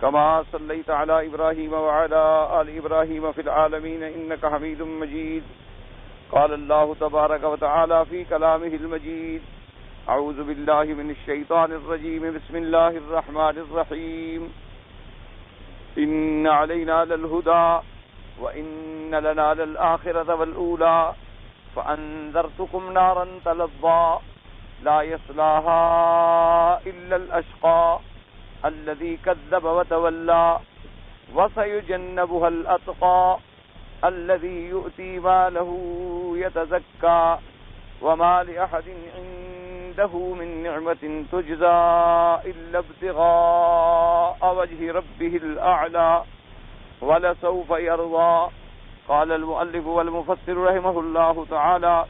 كما صليت على إبراهيم وعلى آل إبراهيم في العالمين إنك حميد مجيد. قال الله تبارك وتعالى في كلامه المجيد: أعوذ بالله من الشيطان الرجيم. بسم الله الرحمن الرحيم. إن علينا للهدى وإن لنا للآخرة والأولى فأنذرتكم نارا تلظى لا يصلاها إلا الأشقى الذي كذب وتولى وسيجنبها الأتقى الذي يؤتي ماله يتزكى وما لأحد عنده من نعمة تجزى إلا ابتغاء وجه ربه الأعلى ولسوف يرضى. قال المؤلف والمفسر رحمه الله تعالى: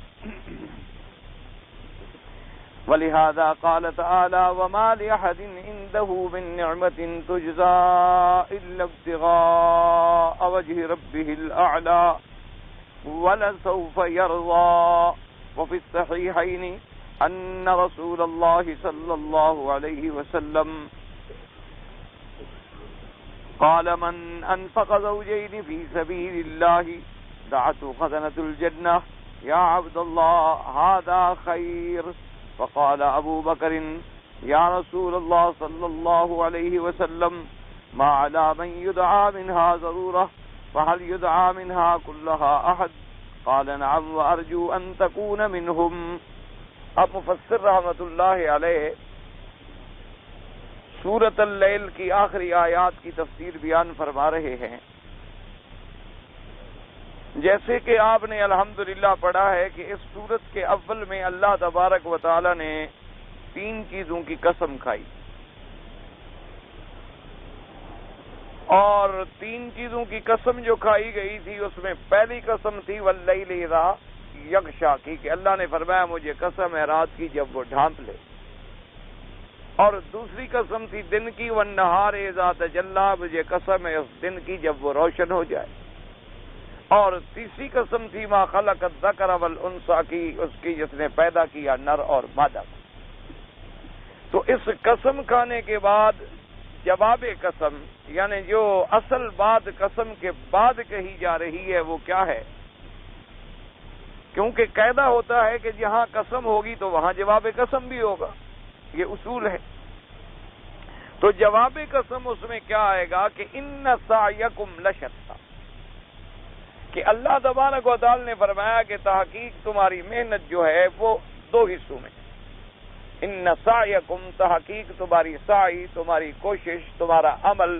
ولهذا قال تعالى: وما لأحد عنده من نعمة تجزى إلا ابتغاء وجه ربه الأعلى ولسوف يرضى. وفي الصحيحين أن رسول الله صلى الله عليه وسلم قال: من أنفق زوجين في سبيل الله دعته خزنة الجنة يا عبد الله هذا خير. فقال أبو بكر: يا رسول الله صلى الله عليه وسلم ما على من يدعى منها ضرورة فهل يدعى منها كلها أحد؟ قال: نعم وأرجو أن تكون منهم. اب مفسر رحمۃ اللہ علیہ سورۃ اللیل کی آخری آیات کی تفسیر بیان فرما رہے ہیں. جیسے کہ آپ نے الحمدللہ پڑھا ہے کہ اس سورت کے اول میں اللہ تبارک و تعالی نے 3 چیزوں کی قسم کھائی، اور 3 چیزوں کی قسم جو کھائی گئی تھی اس میں پہلی قسم تھی واللیل اذا یغشا کی، کہ اللہ نے فرمایا مجھے قسم ہے رات کی جب وہ ڈھانپ لے. اور دوسری قسم تھی دن کی والنہار اذا تجلی، مجھے قسم ہے اس دن کی جب وہ روشن ہو جائے. اور تیسری قسم تھی ما خلق الذکر والانثی کی، اس کی جس نے پیدا کیا نر اور مادہ. تو اس قسم کھانے کے بعد جواب قسم، یعنی جو اصل بات قسم کے بعد کہی جا رہی ہے وہ کیا ہے؟ کیونکہ قاعدہ ہوتا ہے کہ جہاں قسم ہوگی تو وہاں جواب قسم بھی ہوگا، یہ اصول ہے. تو جواب قسم اس میں کیا آئے گا کہ ان سعیکم لشتی، کہ اللہ تبارک و تعالی نے فرمایا کہ تحقیق تمہاری محنت جو ہے وہ 2 حصوں میں. ان سعیکم، تحقیق تمہاری سعی، تمہاری کوشش، تمہارا عمل،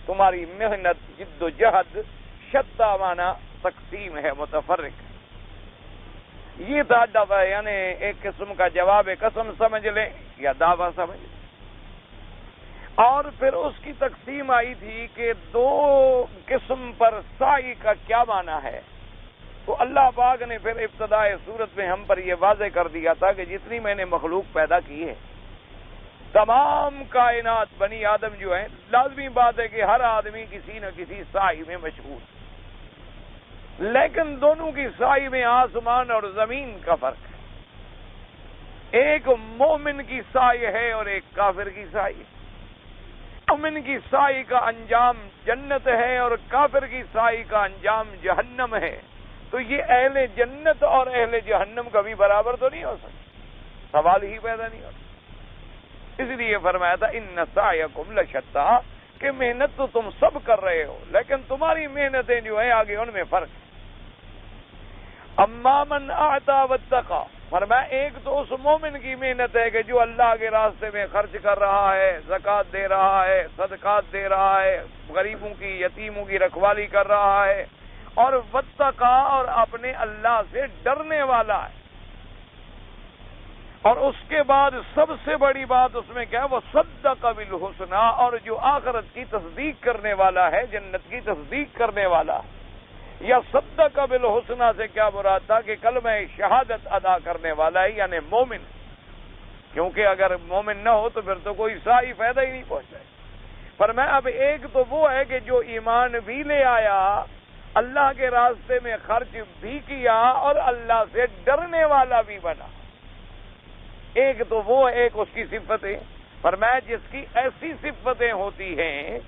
تمہاری محنت، جد و جہد، شتیٰ معنی تقسیم ہے، متفرق. یہ دعویٰ یعنی ایک قسم کا جواب قسم سمجھ لیں یا دعویٰ سمجھ لیں. اور پھر اس کی تقسیم آئی تھی کہ 2 قسم پر سعی کا کیا معنی ہے. تو اللہ پاک نے پھر ابتدائے صورت میں ہم پر یہ واضح کر دیا تھا کہ جتنی میں نے مخلوق پیدا کی ہے، تمام کائنات بنی آدم جو ہیں، لازمی بات ہے کہ ہر آدمی کسی نہ کسی سعی میں مشغول، لیکن دونوں کی سعی میں آسمان اور زمین کا فرق ہے. ایک مومن کی سعی ہے اور ایک کافر کی سعی ہے. مومن کی سعی کا انجام جنت ہے اور کافر کی سعی کا انجام جہنم ہے. تو یہ اہل جنت اور اہل جہنم کبھی برابر تو نہیں ہو سکتے، سوال ہی پیدا نہیں ہوتا. اس لیے فرمایا تھا ان سعیکم لشتی، کہ محنت تو تم سب کر رہے ہو لیکن تمہاری محنتیں جو ہیں آگے ان میں فرق ہے. اما من اعطى واتقى، فرمایا ایک تو اس مومن کی محنت ہے کہ جو اللہ کے راستے میں خرچ کر رہا ہے، زکوٰۃ دے رہا ہے، صدقات دے رہا ہے، غریبوں کی یتیموں کی رکھوالی کر رہا ہے، اور واتقى، اور اپنے اللہ سے ڈرنے والا ہے. اور اس کے بعد سب سے بڑی بات اس میں کیا ہے؟ وہ صدق بالحسنى، اور جو آخرت کی تصدیق کرنے والا ہے، جنت کی تصدیق کرنے والا ہے. یا صدق بالحسنى سے کیا مراد تھا کہ کلمہ شہادت ادا کرنے والا ہے، یعنی مومن. کیونکہ اگر مومن نہ ہو تو پھر تو کوئی سعی فائدہ ہی نہیں پہنچائے. فرمایا اب ایک تو وہ ہے کہ جو ایمان بھی لے آیا، اللہ کے راستے میں خرچ بھی کیا اور اللہ سے ڈرنے والا بھی بنا. ایک تو وہ ایک اس کی صفتیں. فرمایا جس کی ایسی صفتیں ہوتی ہیں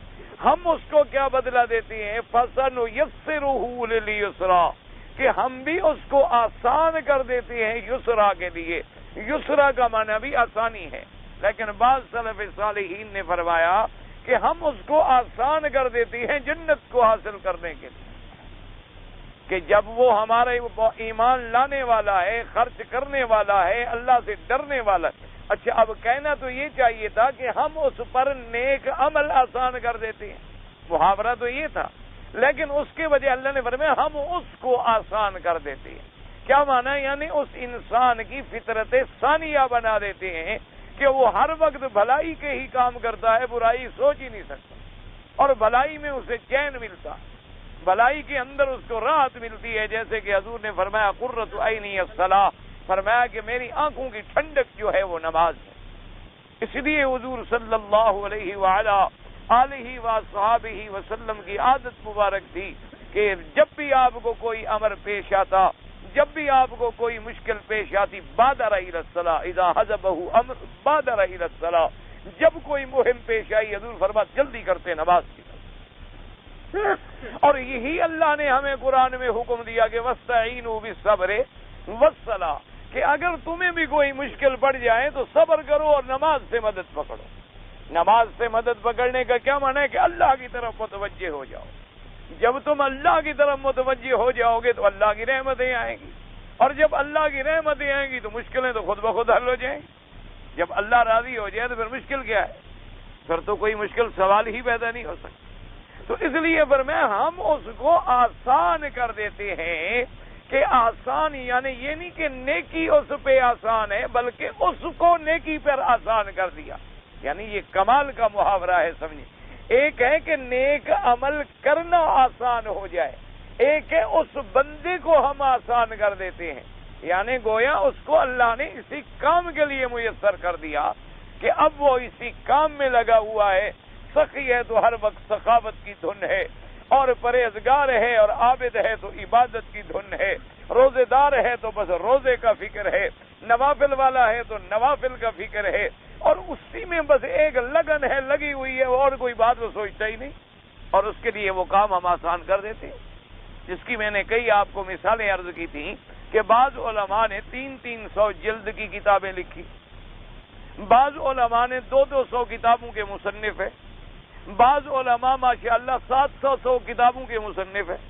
ہم اس کو کیا بدلہ دیتے ہیں؟ فَسَنُيَسِّرُهُ لِلْيُسْرَىٰ، کہ ہم بھی اس کو آسان کر دیتے ہیں یسرا کے لیے۔ یسرا کا معنی بھی آسانی ہے، لیکن بعض سلف صالحین نے فرمایا کہ ہم اس کو آسان کر دیتے ہیں جنت کو حاصل کرنے کے لیے، کہ جب وہ ہمارے ایمان لانے والا ہے، خرچ کرنے والا ہے، اللہ سے ڈرنے والا ہے۔ اچھا، اب کہنا تو یہ چاہیے تھا کہ ہم اس پر نیک عمل آسان کر دیتے ہیں، محاورہ تو یہ تھا، لیکن اس کے وجہ اللہ نے فرمایا ہم اس کو آسان کر دیتے ہیں۔ کیا معنی؟ یعنی اس انسان کی فطرت ثانیہ بنا دیتے ہیں کہ وہ ہر وقت بھلائی کے ہی کام کرتا ہے، برائی سوچ ہی نہیں سکتا، اور بھلائی میں اسے چین ملتا، بھلائی کے اندر اس کو راحت ملتی ہے، جیسے کہ حضور نے فرمایا قرۃ عینی الصلاۃ، فرمایا کہ میری آنکھوں کی ٹھنڈک جو ہے وہ نماز ہے۔ اس لیے حضور صلی اللہ علیہ وآلہ آلہ وصحبہ وسلم کی عادت مبارک تھی کہ جب بھی آپ کو کوئی امر پیش آتا، جب بھی آپ کو کوئی مشکل پیش آتی، بادر الی الصلاۃ، اذا حزبہ امر بادر الی الصلاۃ، جب کوئی مہم پیش آئی حضور فرماتے جلدی کرتے نماز کی طرف۔ اور یہی اللہ نے ہمیں قرآن میں حکم دیا کہ وَاسْتَعِینُوا بِالصَّبْرِ وَالصَّلَاةِ، کہ اگر تمہیں بھی کوئی مشکل پڑ جائے تو صبر کرو اور نماز سے مدد پکڑو۔ نماز سے مدد پکڑنے کا کیا معنی ہے؟ کہ اللہ کی طرف متوجہ ہو جاؤ۔ جب تم اللہ کی طرف متوجہ ہو جاؤ گے تو اللہ کی رحمتیں آئیں گی، اور جب اللہ کی رحمتیں آئیں گی تو مشکلیں تو خود بخود حل ہو جائیں گی۔ جب اللہ راضی ہو جائے تو پھر مشکل کیا ہے؟ پھر تو کوئی مشکل سوال ہی پیدا نہیں ہو سکتا۔ تو اس لیے فرمایا ہم اس کو آسان کر دیتے ہیں، کہ آسان یعنی یہ نہیں کہ نیکی اس پہ آسان ہے، بلکہ اس کو نیکی پر آسان کر دیا۔ یعنی یہ کمال کا محاورہ ہے، سمجھیں۔ ایک ہے کہ نیک عمل کرنا آسان ہو جائے، ایک ہے اس بندے کو ہم آسان کر دیتے ہیں، یعنی گویا اس کو اللہ نے اسی کام کے لیے میسر کر دیا کہ اب وہ اسی کام میں لگا ہوا ہے۔ سخی ہے تو ہر وقت سخاوت کی دھن ہے، اور پرہیزگار ہے اور عابد ہے تو عبادت کی دھن ہے، روزے دار ہے تو بس روزے کا فکر ہے، نوافل والا ہے تو نوافل کا فکر ہے، اور اسی میں بس ایک لگن ہے، لگی ہوئی ہے، اور کوئی بات وہ سوچتا ہی نہیں، اور اس کے لیے وہ کام ہم آسان کر دیتے ہیں۔ جس کی میں نے کئی آپ کو مثالیں عرض کی تھیں کہ بعض علماء نے 300 جلد کی کتابیں لکھی، بعض علماء نے 200 کتابوں کے مصنف ہیں، بعض علماء ماشاءاللہ 700 کتابوں کے مصنف ہیں۔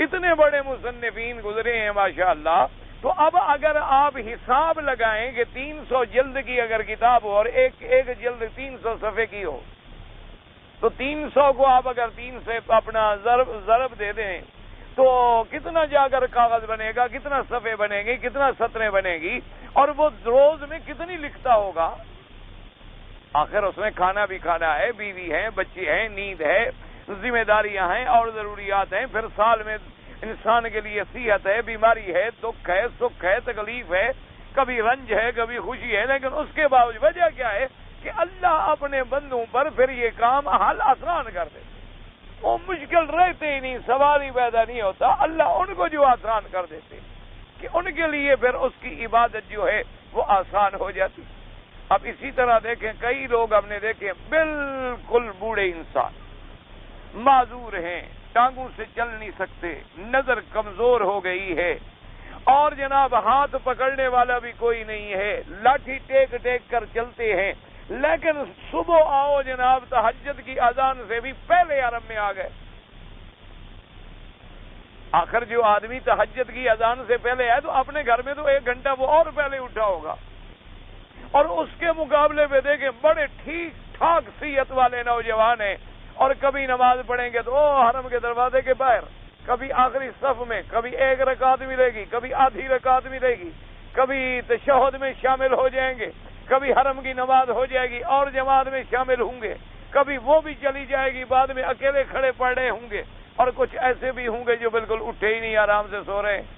اتنے بڑے مصنفین گزرے ہیں ماشاءاللہ۔ تو اب اگر آپ حساب لگائیں کہ 300 جلد کی اگر کتاب ہو اور ایک جلد 300 صفحے کی ہو، تو 300 کو آپ اگر 3 سے اپنا ضرب دے دیں تو کتنا جا کر کاغذ بنے گا، کتنا صفحے بنے گی، کتنا سطریں بنے گی، اور وہ روز میں کتنی لکھتا ہوگا۔ آخر اس میں کھانا بھی کھانا ہے، بیوی ہے، بچے ہیں، نیند ہے، ذمہ داریاں ہیں اور ضروریات ہیں، پھر سال میں انسان کے لیے صحت ہے، بیماری ہے، دکھ ہے، سکھ ہے، تکلیف ہے، کبھی رنج ہے، کبھی خوشی ہے، لیکن اس کے باوجود وجہ کیا ہے کہ اللہ اپنے بندوں پر پھر یہ کام حل آسان کر دے۔ وہ مشکل رہتے ہی نہیں، سوال ہی پیدا نہیں ہوتا، اللہ ان کو جو آسان کر دیتے کہ ان کے لیے پھر اس کی عبادت جو ہے وہ آسان ہو جاتی۔ اب اسی طرح دیکھیں کئی لوگ ہم نے دیکھے بالکل بوڑھے انسان، معذور ہیں، ٹانگوں سے چل نہیں سکتے، نظر کمزور ہو گئی ہے، اور جناب ہاتھ پکڑنے والا بھی کوئی نہیں ہے، لاٹھی ٹیک ٹیک کر چلتے ہیں، لیکن صبح آؤ جناب تہجد کی اذان سے بھی پہلے حرم میں آ گئے۔ آخر جو آدمی تہجد کی اذان سے پہلے ہے تو اپنے گھر میں تو 1 گھنٹہ وہ اور پہلے اٹھا ہوگا، اور اس کے مقابلے میں دیکھیں بڑے ٹھیک ٹھاک صحت والے نوجوان ہیں، اور کبھی نماز پڑھیں گے تو حرم کے دروازے کے باہر، کبھی آخری صف میں، کبھی 1 رکعت ملے گی، کبھی آدھی رکعت ملے گی، کبھی تشہد میں شامل ہو جائیں گے، کبھی حرم کی نماز ہو جائے گی اور جماعت میں شامل ہوں گے، کبھی وہ بھی چلی جائے گی، بعد میں اکیلے کھڑے پڑ رہے ہوں گے، اور کچھ ایسے بھی ہوں گے جو بالکل اٹھے ہی نہیں، آرام سے سو رہے ہیں۔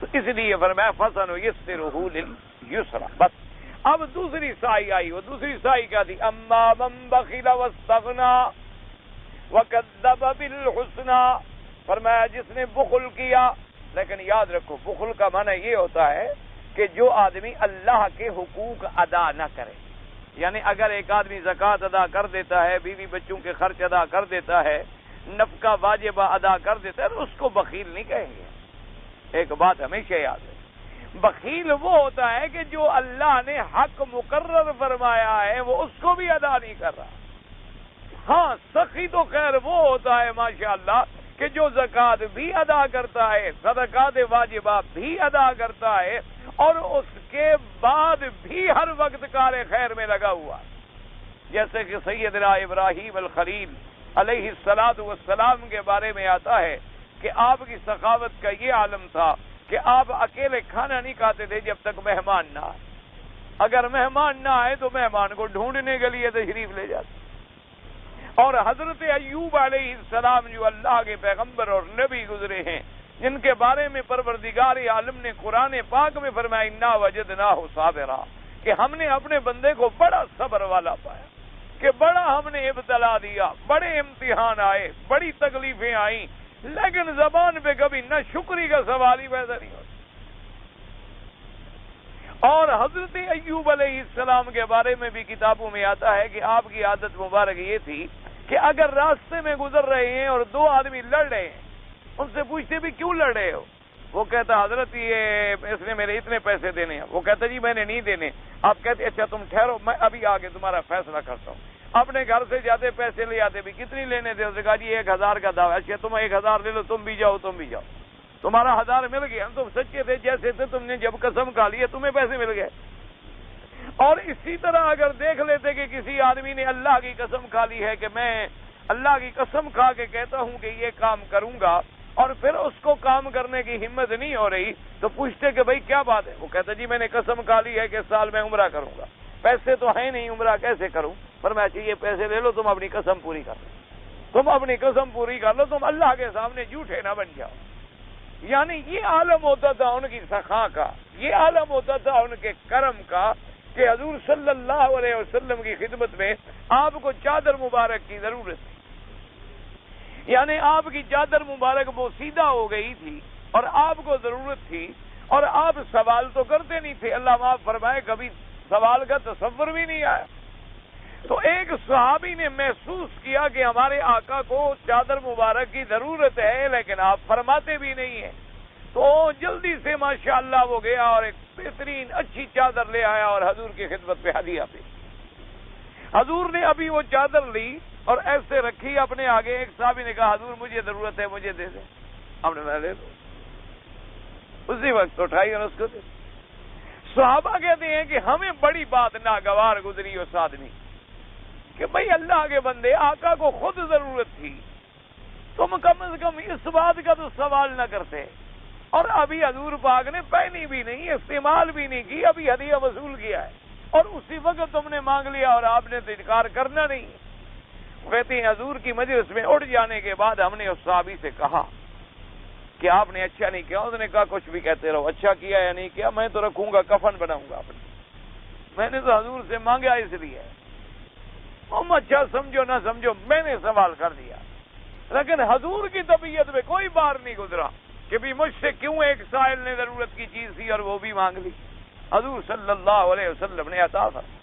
تو اس لیے فرمایا فَسَنُيَسِّرُهُ لِلْيُسْرَىٰ۔ بس اب دوسری سائی آئی، وہ دوسری سائی کیا تھی؟ اَمَّا مَن بَخِلَ وَاسْتَغْنَىٰ وَكَذَّبَ بِالْحُسْنَىٰ، فرمایا جس نے بخل کیا، لیکن یاد رکھو بخل کا معنی یہ ہوتا ہے کہ جو آدمی اللہ کے حقوق ادا نہ کرے، یعنی اگر ایک آدمی زکوٰۃ ادا کر دیتا ہے، بیوی بچوں کے خرچ ادا کر دیتا ہے، نفقہ واجبہ ادا کر دیتا ہے، تو اس کو بخیل نہیں کہیں گے۔ ایک بات ہمیشہ یاد ہے، بخیل وہ ہوتا ہے کہ جو اللہ نے حق مقرر فرمایا ہے وہ اس کو بھی ادا نہیں کر رہا۔ ہاں، سخی تو خیر وہ ہوتا ہے ماشاءاللہ کہ جو زکوٰۃ بھی ادا کرتا ہے، صدقات واجبہ بھی ادا کرتا ہے، اور اس کے بعد بھی ہر وقت کار خیر میں لگا ہوا، جیسے کہ سیدنا ابراہیم الخلیل علیہ السلام کے بارے میں آتا ہے کہ آپ کی سخاوت کا یہ عالم تھا کہ آپ اکیلے کھانا نہیں کھاتے تھے جب تک مہمان نہ آئے۔ اگر مہمان نہ آئے تو مہمان کو ڈھونڈنے کے لیے تشریف لے جاتے۔ اور حضرت ایوب علیہ السلام جو اللہ کے پیغمبر اور نبی گزرے ہیں، جن کے بارے میں پروردگار عالم نے قرآن پاک میں فرمایا انا وجدناہ صابرا، کہ ہم نے اپنے بندے کو بڑا صبر والا پایا، کہ بڑا ہم نے ابتلا دیا، بڑے امتحان آئے، بڑی تکلیفیں آئیں، لیکن زبان پہ کبھی نہ شکری کا سوال ہی پیدا نہیں ہوتا۔ اور حضرت ایوب علیہ السلام کے بارے میں بھی کتابوں میں آتا ہے کہ آپ کی عادت مبارک یہ تھی کہ اگر راستے میں گزر رہے ہیں اور دو آدمی لڑ رہے ہیں، ان سے پوچھتے بھی کیوں لڑ رہے ہو؟ وہ کہتا حضرت یہ اس نے میرے اتنے پیسے دینے ہیں۔ وہ کہتا جی میں نے نہیں دینے۔ آپ کہتے اچھا تم ٹھہرو، میں ابھی آگے تمہارا فیصلہ کرتا ہوں۔ اپنے گھر سے جاتے پیسے لے آتے، بھی کتنی لینے تھے؟ اس نے کہا جی 1000 کا دعویٰ۔ اچھا تم 1000 لے لو، تم بھی جاؤ، تمہارا 1000 مل گیا، تم سچے تھے جیسے تھے، تم نے جب قسم کھا لی تمہیں پیسے مل گئے۔ اور اسی طرح اگر دیکھ لیتے کہ کسی آدمی نے اللہ کی قسم کھا لی ہے کہ میں اللہ کی قسم کھا کے کہتا ہوں کہ یہ کام کروں گا، اور پھر اس کو کام کرنے کی ہمت نہیں ہو رہی، تو پوچھتے کہ بھائی کیا بات ہے؟ وہ کہتا جی میں نے قسم کھا لی ہے کہ سال میں عمرہ کروں گا، پیسے تو ہیں نہیں، عمرہ کیسے کروں؟ پر میں چاہیے پیسے لے لو، تم اپنی قسم پوری کر لو، تم اپنی قسم پوری کر لو، تم اللہ کے سامنے جھوٹے نہ بن جاؤ۔ یعنی یہ عالم ہوتا تھا ان کی سخا کا، یہ عالم ہوتا تھا ان کے کرم کا کہ حضور صلی اللہ علیہ وسلم کی خدمت میں آپ کو چادر مبارک کی ضرورت تھی، یعنی آپ کی چادر مبارک بوسیدہ ہو گئی تھی اور آپ کو ضرورت تھی، اور آپ سوال تو کرتے نہیں تھے، اللہ معاف فرمائے کبھی سوال کا تصور بھی نہیں آیا۔ تو ایک صحابی نے محسوس کیا کہ ہمارے آقا کو چادر مبارک کی ضرورت ہے لیکن آپ فرماتے بھی نہیں ہیں، تو جلدی سے ماشاءاللہ وہ گیا اور ایک بہترین اچھی چادر لے آیا اور حضور کی خدمت پہ ہدیہ پہ۔ حضور نے ابھی وہ چادر لی اور ایسے رکھی اپنے آگے، ایک صحابی نے کہا حضور مجھے ضرورت ہے، مجھے دے دیں۔ ہم نے لے دو، اسی وقت اٹھائی اور اس کو دے۔ صحابہ کہتے ہیں کہ ہمیں بڑی بات ناگوار گزری اس آدمی کہ بھئی اللہ کے بندے، آقا کو خود ضرورت تھی، تم کم از کم اس بات کا تو سوال نہ کرتے، اور ابھی حضور پاک نے پہنی بھی نہیں، استعمال بھی نہیں کی، ابھی ہدیہ وصول کیا ہے، اور اسی وقت تم نے مانگ لیا اور آپ نے تو انکار کرنا نہیں۔ کہتے ہیں حضور کی مجلس میں اٹھ جانے کے بعد ہم نے اس صحابی سے کہا کہ آپ نے اچھا نہیں کیا۔ اس نے کہا کچھ بھی کہتے رہو، اچھا کیا یا نہیں کیا، میں تو رکھوں گا، کفن بناؤں گا اپنے، میں نے تو حضور سے مانگا اس لیے، تم اچھا سمجھو نہ سمجھو میں نے سوال کر دیا، لیکن حضور کی طبیعت میں کوئی بار نہیں گزرا کہ بھی مجھ سے کیوں ایک سائل نے ضرورت کی چیز تھی اور وہ بھی مانگ لی۔ حضور صلی اللہ علیہ وسلم نے عطا فرمایا۔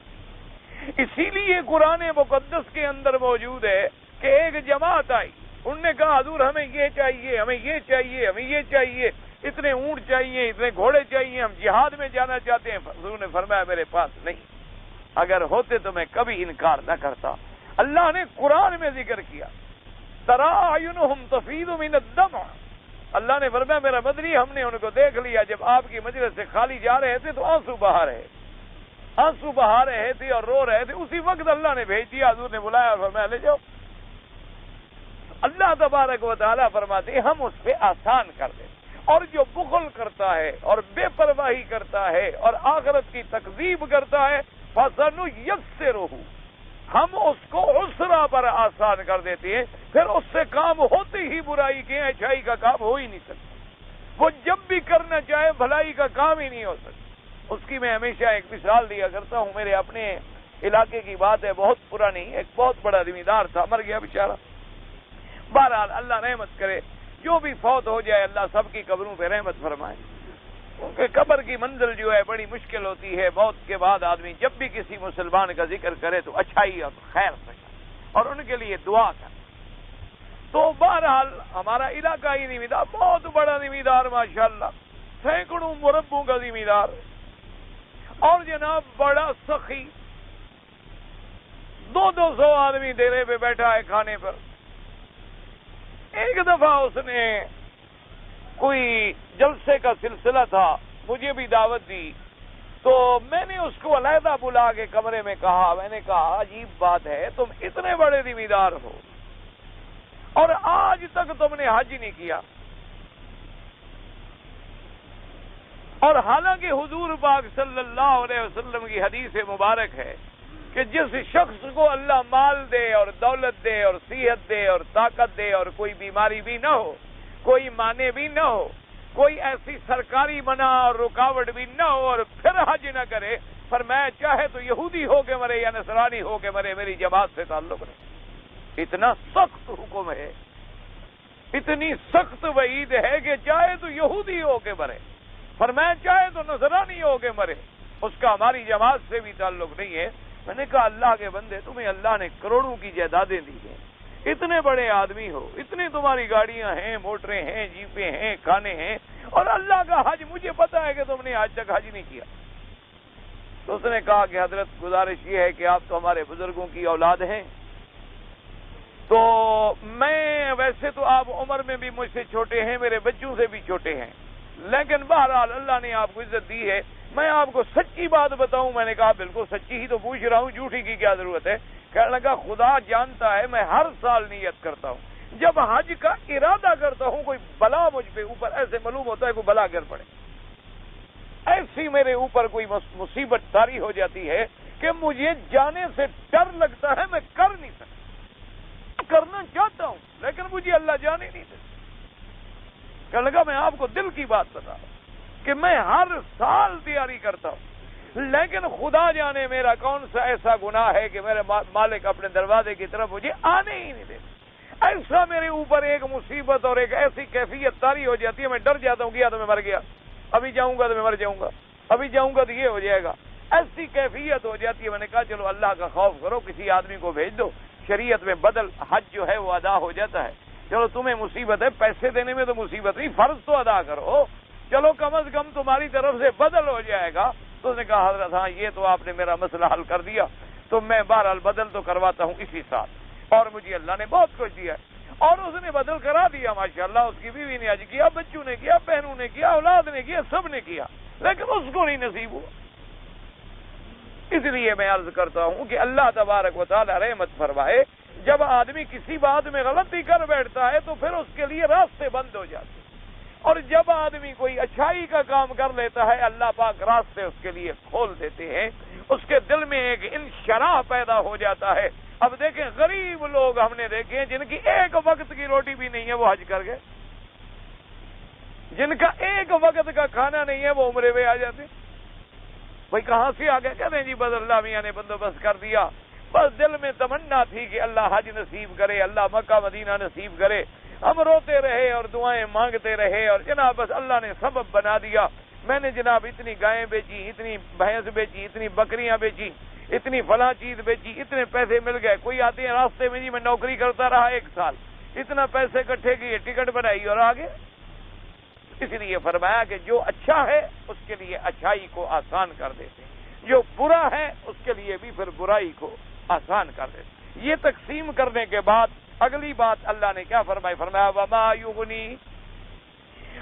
اسی لیے قرآن مقدس کے اندر موجود ہے کہ ایک جماعت آئی، انہوں نے کہا حضور ہمیں یہ چاہیے، ہمیں یہ چاہیے، ہمیں یہ چاہیے، اتنے اونٹ چاہیے، اتنے گھوڑے چاہیے، ہم جہاد میں جانا چاہتے ہیں۔ حضور نے فرمایا میرے پاس نہیں، اگر ہوتے تو میں کبھی انکار نہ کرتا۔ اللہ نے قرآن میں ذکر کیا ترى اعینہم تفیض من الدمع، اللہ نے فرمایا میرا مدنی ہم نے ان کو دیکھ لیا جب آپ کی مجلس سے خالی جا رہے تھے تو آنسو بہا رہے تھے اور رو رہے تھے، اسی وقت اللہ نے بھیج دیا، حضور نے بلایا اور فرمایا لے جاؤ۔ اللہ تبارک و تعالیٰ فرماتے ہیں ہم اس پہ آسان کر دیں، اور جو بخل کرتا ہے اور بے پرواہی کرتا ہے اور آخرت کی تکذیب کرتا ہے فَسَنُيَسِّرُهُ، ہم اس کو عسرا پر آسان کر دیتے ہیں، پھر اس سے کام ہوتے ہی برائی کے اچھائی کا کام ہو ہی نہیں سکتا، وہ جب بھی کرنا چاہے بھلائی کا کام ہی نہیں ہو سکتا۔ اس کی میں ہمیشہ ایک مثال دیا کرتا ہوں، میرے اپنے علاقے کی بات ہے، بہت پرانی، ایک بہت بڑا زمیندار تھا، مر گیا بیچارہ۔ بہرحال اللہ رحمت کرے، جو بھی فوت ہو جائے اللہ سب کی قبروں پہ رحمت فرمائے۔ کیونکہ قبر کی منزل جو ہے بڑی مشکل ہوتی ہے. موت کے بعد آدمی جب بھی کسی مسلمان کا ذکر کرے تو اچھائی اور خیر سے اور ان کے لیے دعا کرے. تو بہرحال ہمارا علاقائی زمیندار بہت بڑا زمیندار ماشاءاللہ، سینکڑوں مربوں کا زمیندار، اور جناب بڑا سخی، 200 آدمی ڈیرے پہ بیٹھا ہے کھانے پر. ایک دفعہ اس نے کوئی جلسے کا سلسلہ تھا، مجھے بھی دعوت دی، تو میں نے اس کو علیحدہ بلا کے کمرے میں کہا، میں نے کہا عجیب بات ہے، تم اتنے بڑے زمیندار ہو اور آج تک تم نے حج نہیں کیا، اور حالانکہ حضور پاک صلی اللہ علیہ وسلم کی حدیث مبارک ہے کہ جس شخص کو اللہ مال دے اور دولت دے اور صحت دے اور طاقت دے اور کوئی بیماری بھی نہ ہو، کوئی معنی بھی نہ ہو، کوئی ایسی سرکاری منع اور رکاوٹ بھی نہ ہو، اور پھر حج نہ کرے، فرمایا چاہے تو یہودی ہو کے مرے یا نصرانی ہو کے مرے، میری جماعت سے تعلق نہیں. اتنا سخت حکم ہے، اتنی سخت وعید ہے کہ چاہے تو یہودی ہو کے مرے، فرمایا چاہے تو نصرانی ہو کے مرے، اس کا ہماری جماعت سے بھی تعلق نہیں ہے. میں نے کہا اللہ کے بندے، تمہیں اللہ نے کروڑوں کی جائیدادیں دی ہیں، اتنے بڑے آدمی ہو، اتنی تمہاری گاڑیاں ہیں، موٹریں ہیں، جیپیں ہیں، کھانے ہیں، اور اللہ کا حج مجھے پتا ہے کہ تم نے آج تک حج نہیں کیا. تو اس نے کہا کہ حضرت گزارش یہ ہے کہ آپ تو ہمارے بزرگوں کی اولاد ہیں، تو میں ویسے تو آپ عمر میں بھی مجھ سے چھوٹے ہیں، میرے بچوں سے بھی چھوٹے ہیں، لیکن بہرحال اللہ نے آپ کو عزت دی ہے، میں آپ کو سچی بات بتاؤں. میں نے کہا بالکل سچی ہی تو پوچھ رہا ہوں، جھوٹی کی کیا ضرورت ہے. کہنے لگا خدا جانتا ہے میں ہر سال نیت کرتا ہوں، جب حج کا ارادہ کرتا ہوں کوئی بلا مجھ پہ اوپر ایسے معلوم ہوتا ہے کوئی بلا گر پڑے، ایسی میرے اوپر کوئی مصیبت طاری ہو جاتی ہے کہ مجھے جانے سے ڈر لگتا ہے، میں کر نہیں سکتا، کرنا چاہتا ہوں لیکن مجھے اللہ جانے نہیں دیتا. کہنے لگا میں آپ کو دل کی بات بتا رہا ہوں کہ میں ہر سال تیاری کرتا ہوں، لیکن خدا جانے میرا کون سا ایسا گناہ ہے کہ میرے مالک اپنے دروازے کی طرف مجھے آنے ہی نہیں دیتا. ایسا میرے اوپر ایک مصیبت اور ایک ایسی کیفیت طاری ہو جاتی ہے، میں ڈر جاتا ہوں، گیا تو میں مر گیا، ابھی جاؤں گا تو میں مر جاؤں گا، ابھی جاؤں گا تو یہ ہو جائے گا، ایسی کیفیت ہو جاتی ہے. میں نے کہا چلو اللہ کا خوف کرو، کسی آدمی کو بھیج دو، شریعت میں بدل حج جو ہے وہ ادا ہو جاتا ہے. چلو تمہیں مصیبت ہے، پیسے دینے میں تو مصیبت نہیں، فرض تو ادا کرو، چلو کم از کم تمہاری طرف سے بدل ہو جائے گا. تو اس نے کہا حضرت ہاں یہ تو آپ نے میرا مسئلہ حل کر دیا، تو میں بہرحال بدل تو کرواتا ہوں اسی سال، اور مجھے اللہ نے بہت کچھ دیا ہے. اور اس نے بدل کرا دیا ماشاءاللہ، اس کی بیوی نے حج کیا، بچوں نے کیا، بہنوں نے کیا، اولاد نے کیا، سب نے کیا، لیکن اس کو نہیں نصیب ہوا. اس لیے میں عرض کرتا ہوں کہ اللہ تبارک و تعالی رحمت فرمائے، جب آدمی کسی بات میں غلطی کر بیٹھتا ہے تو پھر اس کے لیے راستے بند ہو جاتے ہیں، اور جب آدمی کوئی اچھائی کا کام کر لیتا ہے اللہ پاک راستے اس کے لیے کھول دیتے ہیں، اس کے دل میں ایک انشراح پیدا ہو جاتا ہے. اب دیکھیں غریب لوگ ہم نے دیکھے ہیں جن کی ایک وقت کی روٹی بھی نہیں ہے وہ حج کر گئے، جن کا ایک وقت کا کھانا نہیں ہے وہ عمرے میں آ جاتے. بھائی کہاں سے آ گئے؟ کہتے ہیں جی بس اللہ میاں نے بندوبست کر دیا، بس دل میں تمنا تھی کہ اللہ حج نصیب کرے، اللہ مکہ مدینہ نصیب کرے. ہم روتے رہے اور دعائیں مانگتے رہے، اور جناب بس اللہ نے سبب بنا دیا. میں نے جناب اتنی گائیں بیچی، اتنی بھینس بیچی، اتنی بکریاں بیچی، اتنی فلاں چیز بیچی، اتنے پیسے مل گئے. کوئی آتے ہیں راستے میں جی میں نوکری کرتا رہا 1 سال، اتنا پیسے اکٹھے کیے، ٹکٹ بنائی اور آگے. اس لیے فرمایا کہ جو اچھا ہے اس کے لیے اچھائی کو آسان کر دیتے، جو برا ہے اس کے لیے بھی پھر برائی کو آسان کر دیتے. یہ تقسیم کرنے کے بعد اگلی بات اللہ نے کیا فرمائی؟ فرمایا وما یغنی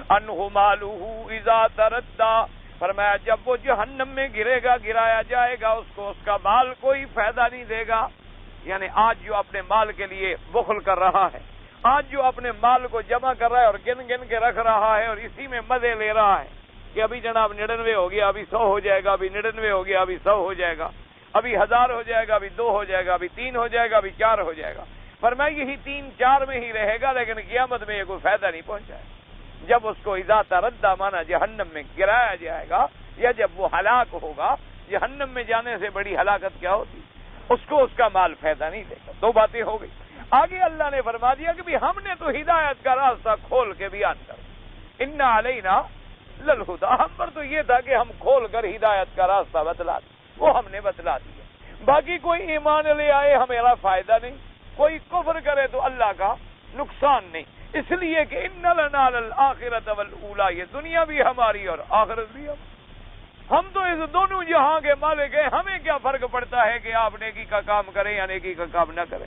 عنہ مالہ اذا تردی. فرمایا جب وہ جہنم میں گرے گا، گرایا جائے گا، اس کو اس کا مال کوئی فائدہ نہیں دے گا. یعنی آج جو اپنے مال کے لیے بخل کر رہا ہے، آج جو اپنے مال کو جمع کر رہا ہے اور گن گن کے رکھ رہا ہے اور اسی میں مزے لے رہا ہے کہ ابھی جناب 99 ہو گیا، ابھی 100 ہو جائے گا، ابھی 99 ہو گیا، ابھی 100 ہو جائے گا، ابھی 1000 ہو جائے گا، ابھی 2 ہو جائے گا، ابھی 3 ہو جائے گا، ابھی 4 ہو جائے گا. فرمایا یہی 3 4 میں ہی رہے گا، لیکن قیامت میں یہ کوئی فائدہ نہیں پہنچائے. جب اس کو اذا تردی مانا جہنم میں گرایا جائے گا، یا جب وہ ہلاک ہوگا. جہنم میں جانے سے بڑی ہلاکت کیا ہوتی؟ اس کو اس کا مال فائدہ نہیں دے گا. 2 باتیں ہو گئی. آگے اللہ نے فرما دیا کہ بھی ہم نے تو ہدایت کا راستہ کھول کے بیان کر، ان علینا للہدا، ہم پر تو یہ تھا کہ ہم کھول کر ہدایت کا راستہ بتلا دیں، وہ ہم نے بتلا دیا۔ باقی کوئی ایمان لے آئے ہمیرا فائدہ نہیں، کوئی کفر کرے تو اللہ کا نقصان نہیں، اس لیے کہ ان لنا للآخرۃ والأولی، یہ دنیا بھی ہماری اور آخرت بھی ہم تو اس دونوں جہاں کے مالک ہیں، ہمیں کیا فرق پڑتا ہے کہ آپ نیکی کا کام کریں یا نیکی کا کام نہ کریں۔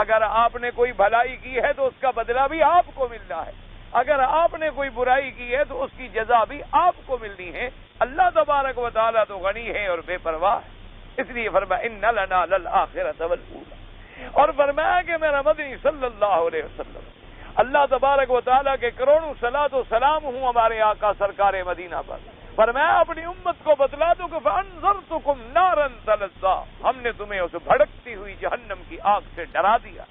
اگر آپ نے کوئی بھلائی کی ہے تو اس کا بدلہ بھی آپ کو ملنا ہے، اگر آپ نے کوئی برائی کی ہے تو اس کی جزا بھی آپ کو ملنی ہے۔ اللہ تبارک و تعالیٰ تو غنی ہے اور بے پرواہ ہے، اس لیے فرمایا ان لنا للآخرۃ والأولی، اور فرمایا کہ میرا مدنی صلی اللہ علیہ وسلم، اللہ تبارک و تعالیٰ کے کروڑوں صلاۃ و سلام ہوں ہمارے آقا سرکار مدینہ پر، فرمایا اپنی امت کو بتلا دو کہ فانذرتکم نارا تلظی، ہم نے تمہیں اس بھڑکتی ہوئی جہنم کی آگ سے ڈرا دیا۔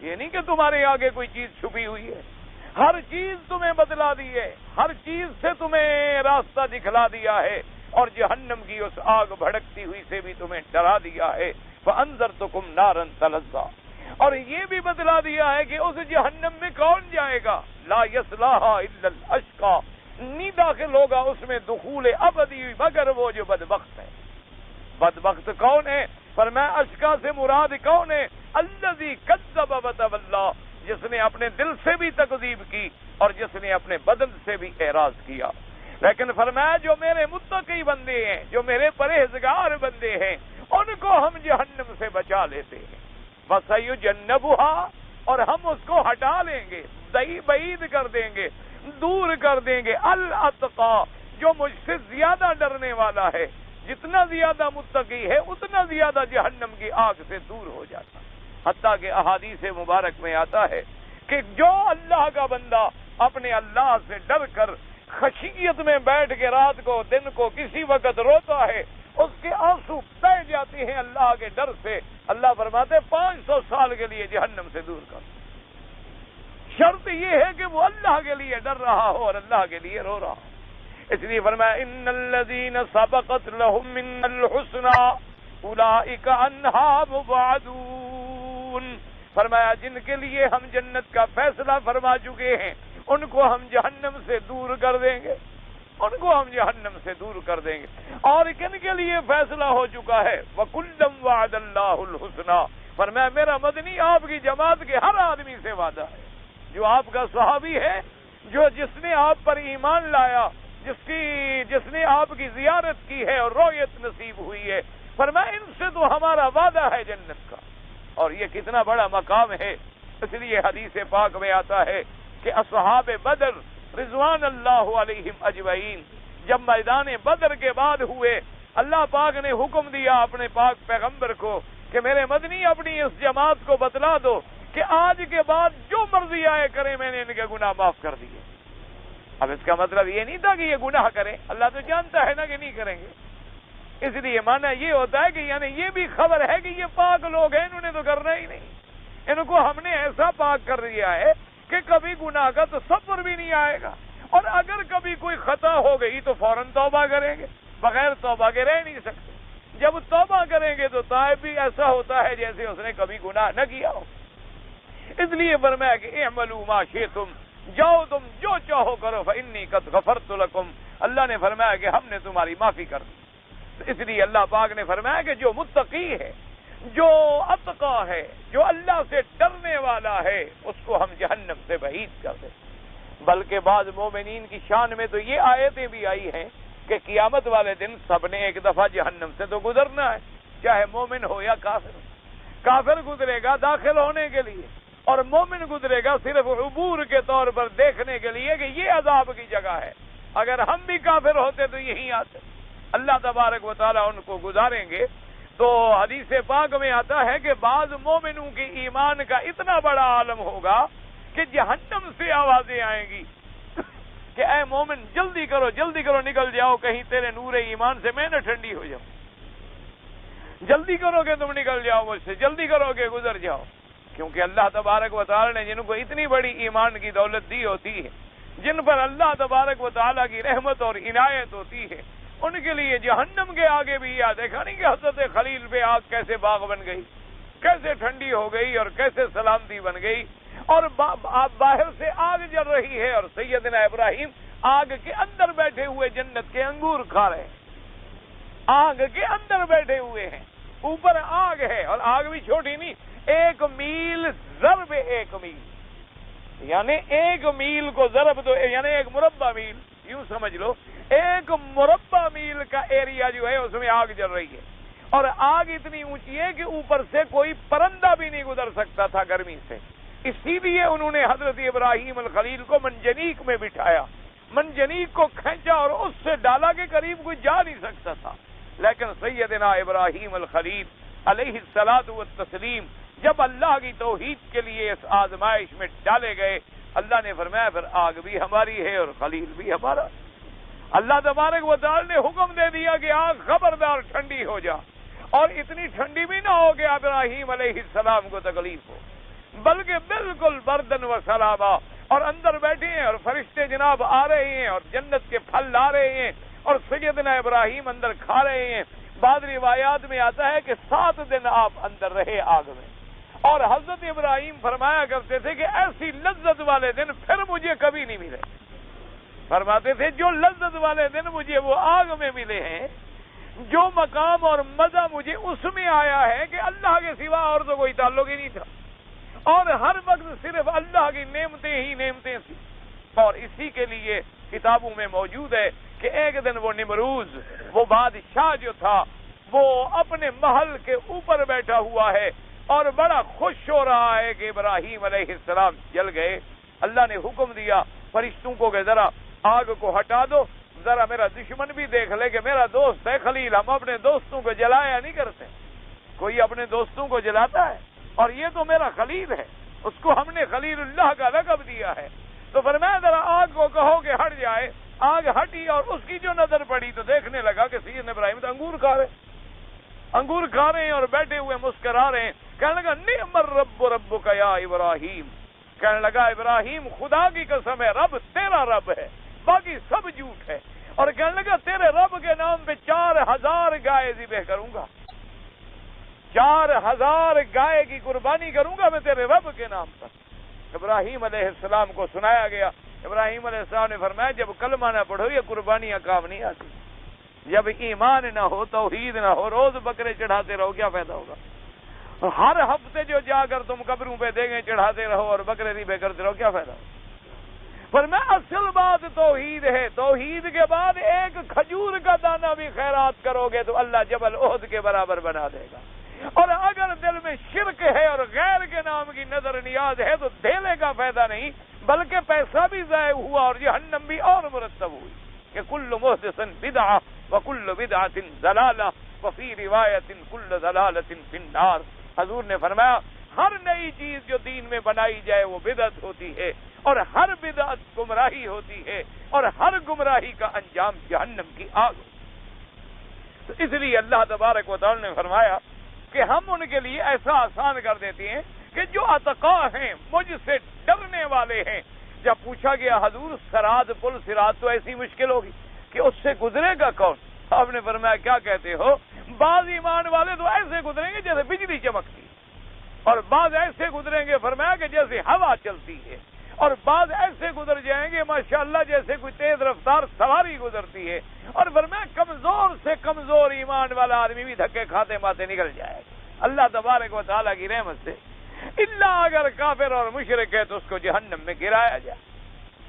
یہ نہیں کہ تمہارے آگے کوئی چیز چھپی ہوئی ہے، ہر چیز تمہیں بتلا دی ہے، ہر چیز سے تمہیں راستہ دکھلا دیا ہے، اور جہنم کی اس آگ بھڑکتی ہوئی سے بھی تمہیں ڈرا دیا ہے۔ فانذرتکم نارا تلظی، اور یہ بھی بتلا دیا ہے کہ اس جہنم میں کون جائے گا، لا یصلاھا الا الاشقی، نہیں داخل ہوگا اس میں دخول ابدی مگر وہ جو بدبخت ہے۔ بدبخت کون ہے؟ فرمایا اشقا سے مراد کون ہے؟ الذی کذب وتولی، جس نے اپنے دل سے بھی تکذیب کی اور جس نے اپنے بدن سے بھی اعراض کیا۔ لیکن فرمایا جو میرے متقی بندے ہیں، جو میرے پرہیزگار بندے ہیں، ان کو ہم جہنم سے بچا لیتے ہیں۔ وَسَيُجَنَّبُهَا، اور ہم اس کو ہٹا لیں گے، بعید کر دیں گے، دور کر دیں گے، الاتقا، جو مجھ سے زیادہ ڈرنے والا ہے۔ جتنا زیادہ متقی ہے اتنا زیادہ جہنم کی آگ سے دور ہو جاتا، حتیٰ کہ احادیث مبارک میں آتا ہے کہ جو اللہ کا بندہ اپنے اللہ سے ڈر کر خشیت میں بیٹھ کے رات کو دن کو کسی وقت روتا ہے، اس کے آنسو بہہ جاتے ہیں اللہ کے ڈر سے، اللہ فرماتے 500 سال کے لیے جہنم سے دور کر۔ شرط یہ ہے کہ وہ اللہ کے لیے ڈر رہا ہو اور اللہ کے لیے رو رہا ہو۔ اس لیے فرمایا ان الذین سبقت لهم من الحسنى اولئک عنها مبعدون، فرمایا جن کے لیے ہم جنت کا فیصلہ فرما چکے ہیں ان کو ہم جہنم سے دور کر دیں گے، ان کو ہم جہنم سے دور کر دیں گے۔ اور کن کے لیے فیصلہ ہو چکا ہے؟ وَكُلًّا وَعَدَ اللَّهُ الْحُسْنَى، فرمایا میرا مدنی آپ کی جماعت کے ہر آدمی سے وعدہ ہے، جو آپ کا صحابی ہے، جس نے آپ پر ایمان لایا، جس نے آپ کی زیارت کی ہے اور رؤیت نصیب ہوئی ہے، فرمایا ان سے تو ہمارا وعدہ ہے جنت کا۔ اور یہ کتنا بڑا مقام ہے، اس لیے حدیث پاک میں آتا ہے کہ اصحاب بدر رضوان اللہ علیہم اجمعین جب میدان بدر کے بعد ہوئے، اللہ پاک نے حکم دیا اپنے پاک پیغمبر کو کہ میرے مدنی اپنی اس جماعت کو بتلا دو کہ آج کے بعد جو مرضی آئے کریں میں نے ان کے گناہ معاف کر دیے۔ اب اس کا مطلب یہ نہیں تھا کہ یہ گناہ کریں، اللہ تو جانتا ہے نا کہ نہیں کریں گے، اس لیے معنی یہ ہوتا ہے کہ یعنی یہ بھی خبر ہے کہ یہ پاک لوگ ہیں، انہوں نے تو کرنا ہی نہیں، ان کو ہم نے ایسا پاک کر دیا ہے کہ کبھی گناہ کا تصور بھی نہیں آئے گا، اور اگر کبھی کوئی خطا ہو گئی تو فوراً توبہ کریں گے، بغیر توبہ کے رہ نہیں سکتے۔ جب توبہ کریں گے تو تائب بھی ایسا ہوتا ہے جیسے اس نے کبھی گناہ نہ کیا ہو۔ اس لیے فرمایا کہ اعملوا ما شئتم، جاؤ تم جو چاہو کرو، فإنی قد غفرت لکم، اللہ نے فرمایا کہ ہم نے تمہاری معافی کر دی۔ اس لیے اللہ پاک نے فرمایا کہ جو متقی ہے، جو اتقی ہے، جو اللہ سے ڈرنے والا ہے، اس کو ہم جہنم سے بعید کر دیں۔ بلکہ بعض مومنین کی شان میں تو یہ آیتیں بھی آئی ہیں کہ قیامت والے دن سب نے ایک دفعہ جہنم سے تو گزرنا ہے، چاہے مومن ہو یا کافر۔ کافر گزرے گا داخل ہونے کے لیے، اور مومن گزرے گا صرف عبور کے طور پر دیکھنے کے لیے کہ یہ عذاب کی جگہ ہے۔ اگر ہم بھی کافر ہوتے تو یہیں آتے، اللہ تبارک و تعالیٰ ان کو گزاریں گے۔ تو حدیث پاک میں آتا ہے کہ بعض مومنوں کی ایمان کا اتنا بڑا عالم ہوگا کہ جہنم سے آوازیں آئیں گی کہ اے مومن جلدی کرو نکل جاؤ، کہیں تیرے نور ایمان سے میں نہ ٹھنڈی ہو جاؤں، جلدی کرو کہ تم نکل جاؤ مجھ سے، جلدی کرو کہ گزر جاؤ۔ کیونکہ اللہ تبارک و تعالی نے جن کو اتنی بڑی ایمان کی دولت دی ہوتی ہے، جن پر اللہ تبارک و تعالی کی رحمت اور عنایت ہوتی ہے، ان کے لیے جہنم کے آگے بھی یاد دیکھا نہیں کہ حضرت خلیل پہ آگ کیسے باغ بن گئی، کیسے ٹھنڈی ہو گئی اور کیسے سلامتی بن گئی، اور باہر سے آگ جل رہی ہے اور سیدنا ابراہیم آگ کے اندر بیٹھے ہوئے جنت کے انگور کھا رہے ہیں، آگ کے اندر بیٹھے ہوئے ہیں، اوپر آگ ہے، اور آگ بھی چھوٹی نہیں، 1 میل ضرب 1 میل، یعنی 1 میل کو ضرب دو، یعنی 1 مربع میل، یوں سمجھ لو 1 مربع میل کا ایریا جو ہے اس میں آگ جل رہی ہے، اور آگ اتنی اونچی ہے کہ اوپر سے کوئی پرندہ بھی نہیں گزر سکتا تھا گرمی سے۔ اسی لیے انہوں نے حضرت ابراہیم الخلیل کو منجنیق میں بٹھایا، منجنیق کو کھینچا اور اس سے ڈالا کے قریب کوئی جا نہیں سکتا تھا۔ لیکن سیدنا ابراہیم الخلیل علیہ الصلاۃ والتسلیم جب اللہ کی توحید کے لیے اس آزمائش میں ڈالے گئے، اللہ نے فرمایا پھر آگ بھی ہماری ہے اور خلیل بھی ہمارا۔ اللہ تبارک و تعالی نے حکم دے دیا کہ آگ خبردار ٹھنڈی ہو جا، اور اتنی ٹھنڈی بھی نہ ہو کہ ابراہیم علیہ السلام کو تکلیف ہو، بلکہ بالکل بردن و سلامہ، اور اندر بیٹھے ہیں اور فرشتے جناب آ رہے ہیں اور جنت کے پھل لا رہے ہیں، اور سیدنا ابراہیم اندر کھا رہے ہیں۔ بعض روایات میں آتا ہے کہ 7 دن آپ اندر رہے آگ میں، اور حضرت ابراہیم فرمایا کرتے تھے کہ ایسی لذت والے دن پھر مجھے کبھی نہیں ملے۔ فرماتے تھے جو لذت والے دن مجھے وہ آگ میں ملے ہیں، جو مقام اور مزہ مجھے اس میں آیا ہے کہ اللہ کے سوا اور تو کوئی تعلق ہی نہیں تھا، اور ہر وقت صرف اللہ کی نعمتیں ہی نعمتیں تھیں۔ اور اسی کے لیے کتابوں میں موجود ہے کہ ایک دن وہ نمروز، وہ بادشاہ جو تھا، وہ اپنے محل کے اوپر بیٹھا ہوا ہے اور بڑا خوش ہو رہا ہے کہ ابراہیم علیہ السلام جل گئے۔ اللہ نے حکم دیا فرشتوں کو کہ ذرا آگ کو ہٹا دو، ذرا میرا دشمن بھی دیکھ لے کہ میرا دوست ہے خلیل، ہم اپنے دوستوں کو جلایا نہیں کرتے، کوئی اپنے دوستوں کو جلاتا ہے، اور یہ تو میرا خلیل ہے، اس کو ہم نے خلیل اللہ کا لقب دیا ہے۔ تو فرمایا ذرا آگ کو کہو کہ ہٹ جائے۔ آگ ہٹی اور اس کی جو نظر پڑی تو دیکھنے لگا کہ سیدنا ابراہیم تو انگور کھا رہے ہیں اور بیٹھے ہوئے مسکرا رہے ہیں۔ کہنے لگا نعم الرب ربک یا ابراہیم، کہنے لگا ابراہیم خدا کی قسم ہے رب تیرا رب ہے، باقی سب جھوٹ ہے، اور کہنے لگا تیرے رب کے نام پہ 4000 گائے ذبح کروں گا، 4000 گائے کی قربانی کروں گا میں تیرے رب کے نام پر۔ ابراہیم علیہ السلام کو سنایا گیا، ابراہیم علیہ السلام نے فرمایا جب کلمہ نہ پڑھو یہ قربانیاں کام نہیں آتی، جب ایمان نہ ہو، توحید نہ ہو، روز بکرے چڑھاتے رہو کیا فائدہ ہوگا؟ ہر ہفتے جو جا کر تم قبروں پہ دیگیں چڑھاتے رہو اور بکرے ذبح کرتے رہو کیا فائدہ ہوگا؟ فرمایا اصل بات توحید ہے، توحید کے بعد ایک کھجور کا دانہ بھی خیرات کرو گے تو اللہ جبل احد کے برابر بنا دے گا، اور اگر دل میں شرک ہے اور غیر کے نام کی نظر نیاز ہے تو دینے کا فائدہ نہیں، بلکہ پیسہ بھی ضائع ہوا اور جہنم بھی اور مرتب ہوئی کہ کل محدث بدعہ وکل بدعۃ ضلالہ وفی روایت کل ضلالۃ فی النار۔ حضور نے فرمایا ہر نئی چیز جو دین میں بنائی جائے وہ بدعت ہوتی ہے، اور ہر بدعت گمراہی ہوتی ہے، اور ہر گمراہی کا انجام جہنم کی آگ۔ تو اس لیے اللہ تبارک و تعالی نے فرمایا کہ ہم ان کے لیے ایسا آسان کر دیتے ہیں کہ جو اتقا ہیں، مجھ سے ڈرنے والے ہیں۔ جب پوچھا گیا حضور سرات پل صراط تو ایسی مشکل ہوگی کہ اس سے گزرے گا کون؟ آپ نے فرمایا کیا کہتے ہو؟ بعض ایمان والے تو ایسے گزریں گے جیسے بجلی چمکتی، اور بعض ایسے گزریں گے فرمایا کہ جیسے ہوا چلتی ہے، اور بعض ایسے گزر جائیں گے ماشاءاللہ جیسے کوئی تیز رفتار سواری گزرتی ہے، اور فرمایا کمزور سے کمزور ایمان والا آدمی بھی دھکے کھاتے ماتے نکل جائے گا اللہ تبارک و تعالیٰ کی رحمت سے، اللہ اگر کافر اور مشرک ہے تو اس کو جہنم میں گرایا جائے۔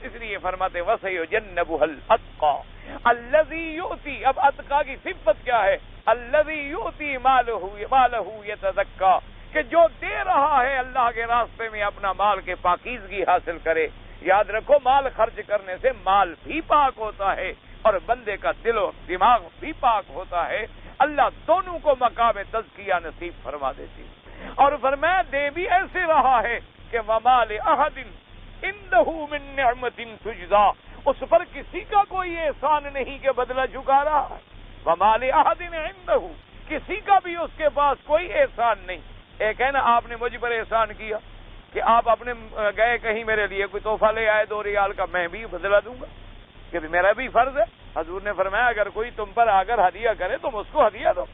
اس لیے فرماتے وَسَيُجَنَّبُهَا الْأَتْقَى الَّذِي يُؤْتِي، اب اتقا کی صفت کیا ہے؟ الَّذِي يُؤْتِي مَالَهُ يَتَزَكَّى، کہ جو دے رہا ہے اللہ کے راستے میں اپنا مال کے پاکیزگی حاصل کرے۔ یاد رکھو مال خرچ کرنے سے مال بھی پاک ہوتا ہے اور بندے کا دل و دماغ بھی پاک ہوتا ہے، اللہ دونوں کو مقام تزکیہ نصیب فرما دیتی، اور فرمایا دے بھی ایسے رہا ہے کہ وَمَا لِأَحَدٍ عِندَهُ مِن نِعْمَةٍ تُجْزَىٰ، اس پر کسی کا کوئی احسان نہیں کہ بدلہ چکا رہا ہے، وَمَا لِأَحَدٍ عِندَهُ، کسی کا بھی اس کے پاس کوئی احسان نہیں۔ ایک ہے نا آپ نے مجھ پر احسان کیا کہ آپ اپنے گئے کہیں میرے لیے کوئی تحفہ لے آئے 2 ریال کا، میں بھی بدلہ دوں گا کہ میرا بھی فرض ہے۔ حضور نے فرمایا اگر کوئی تم پر آ کر ہدیہ کرے تم اس کو ہدیہ دو،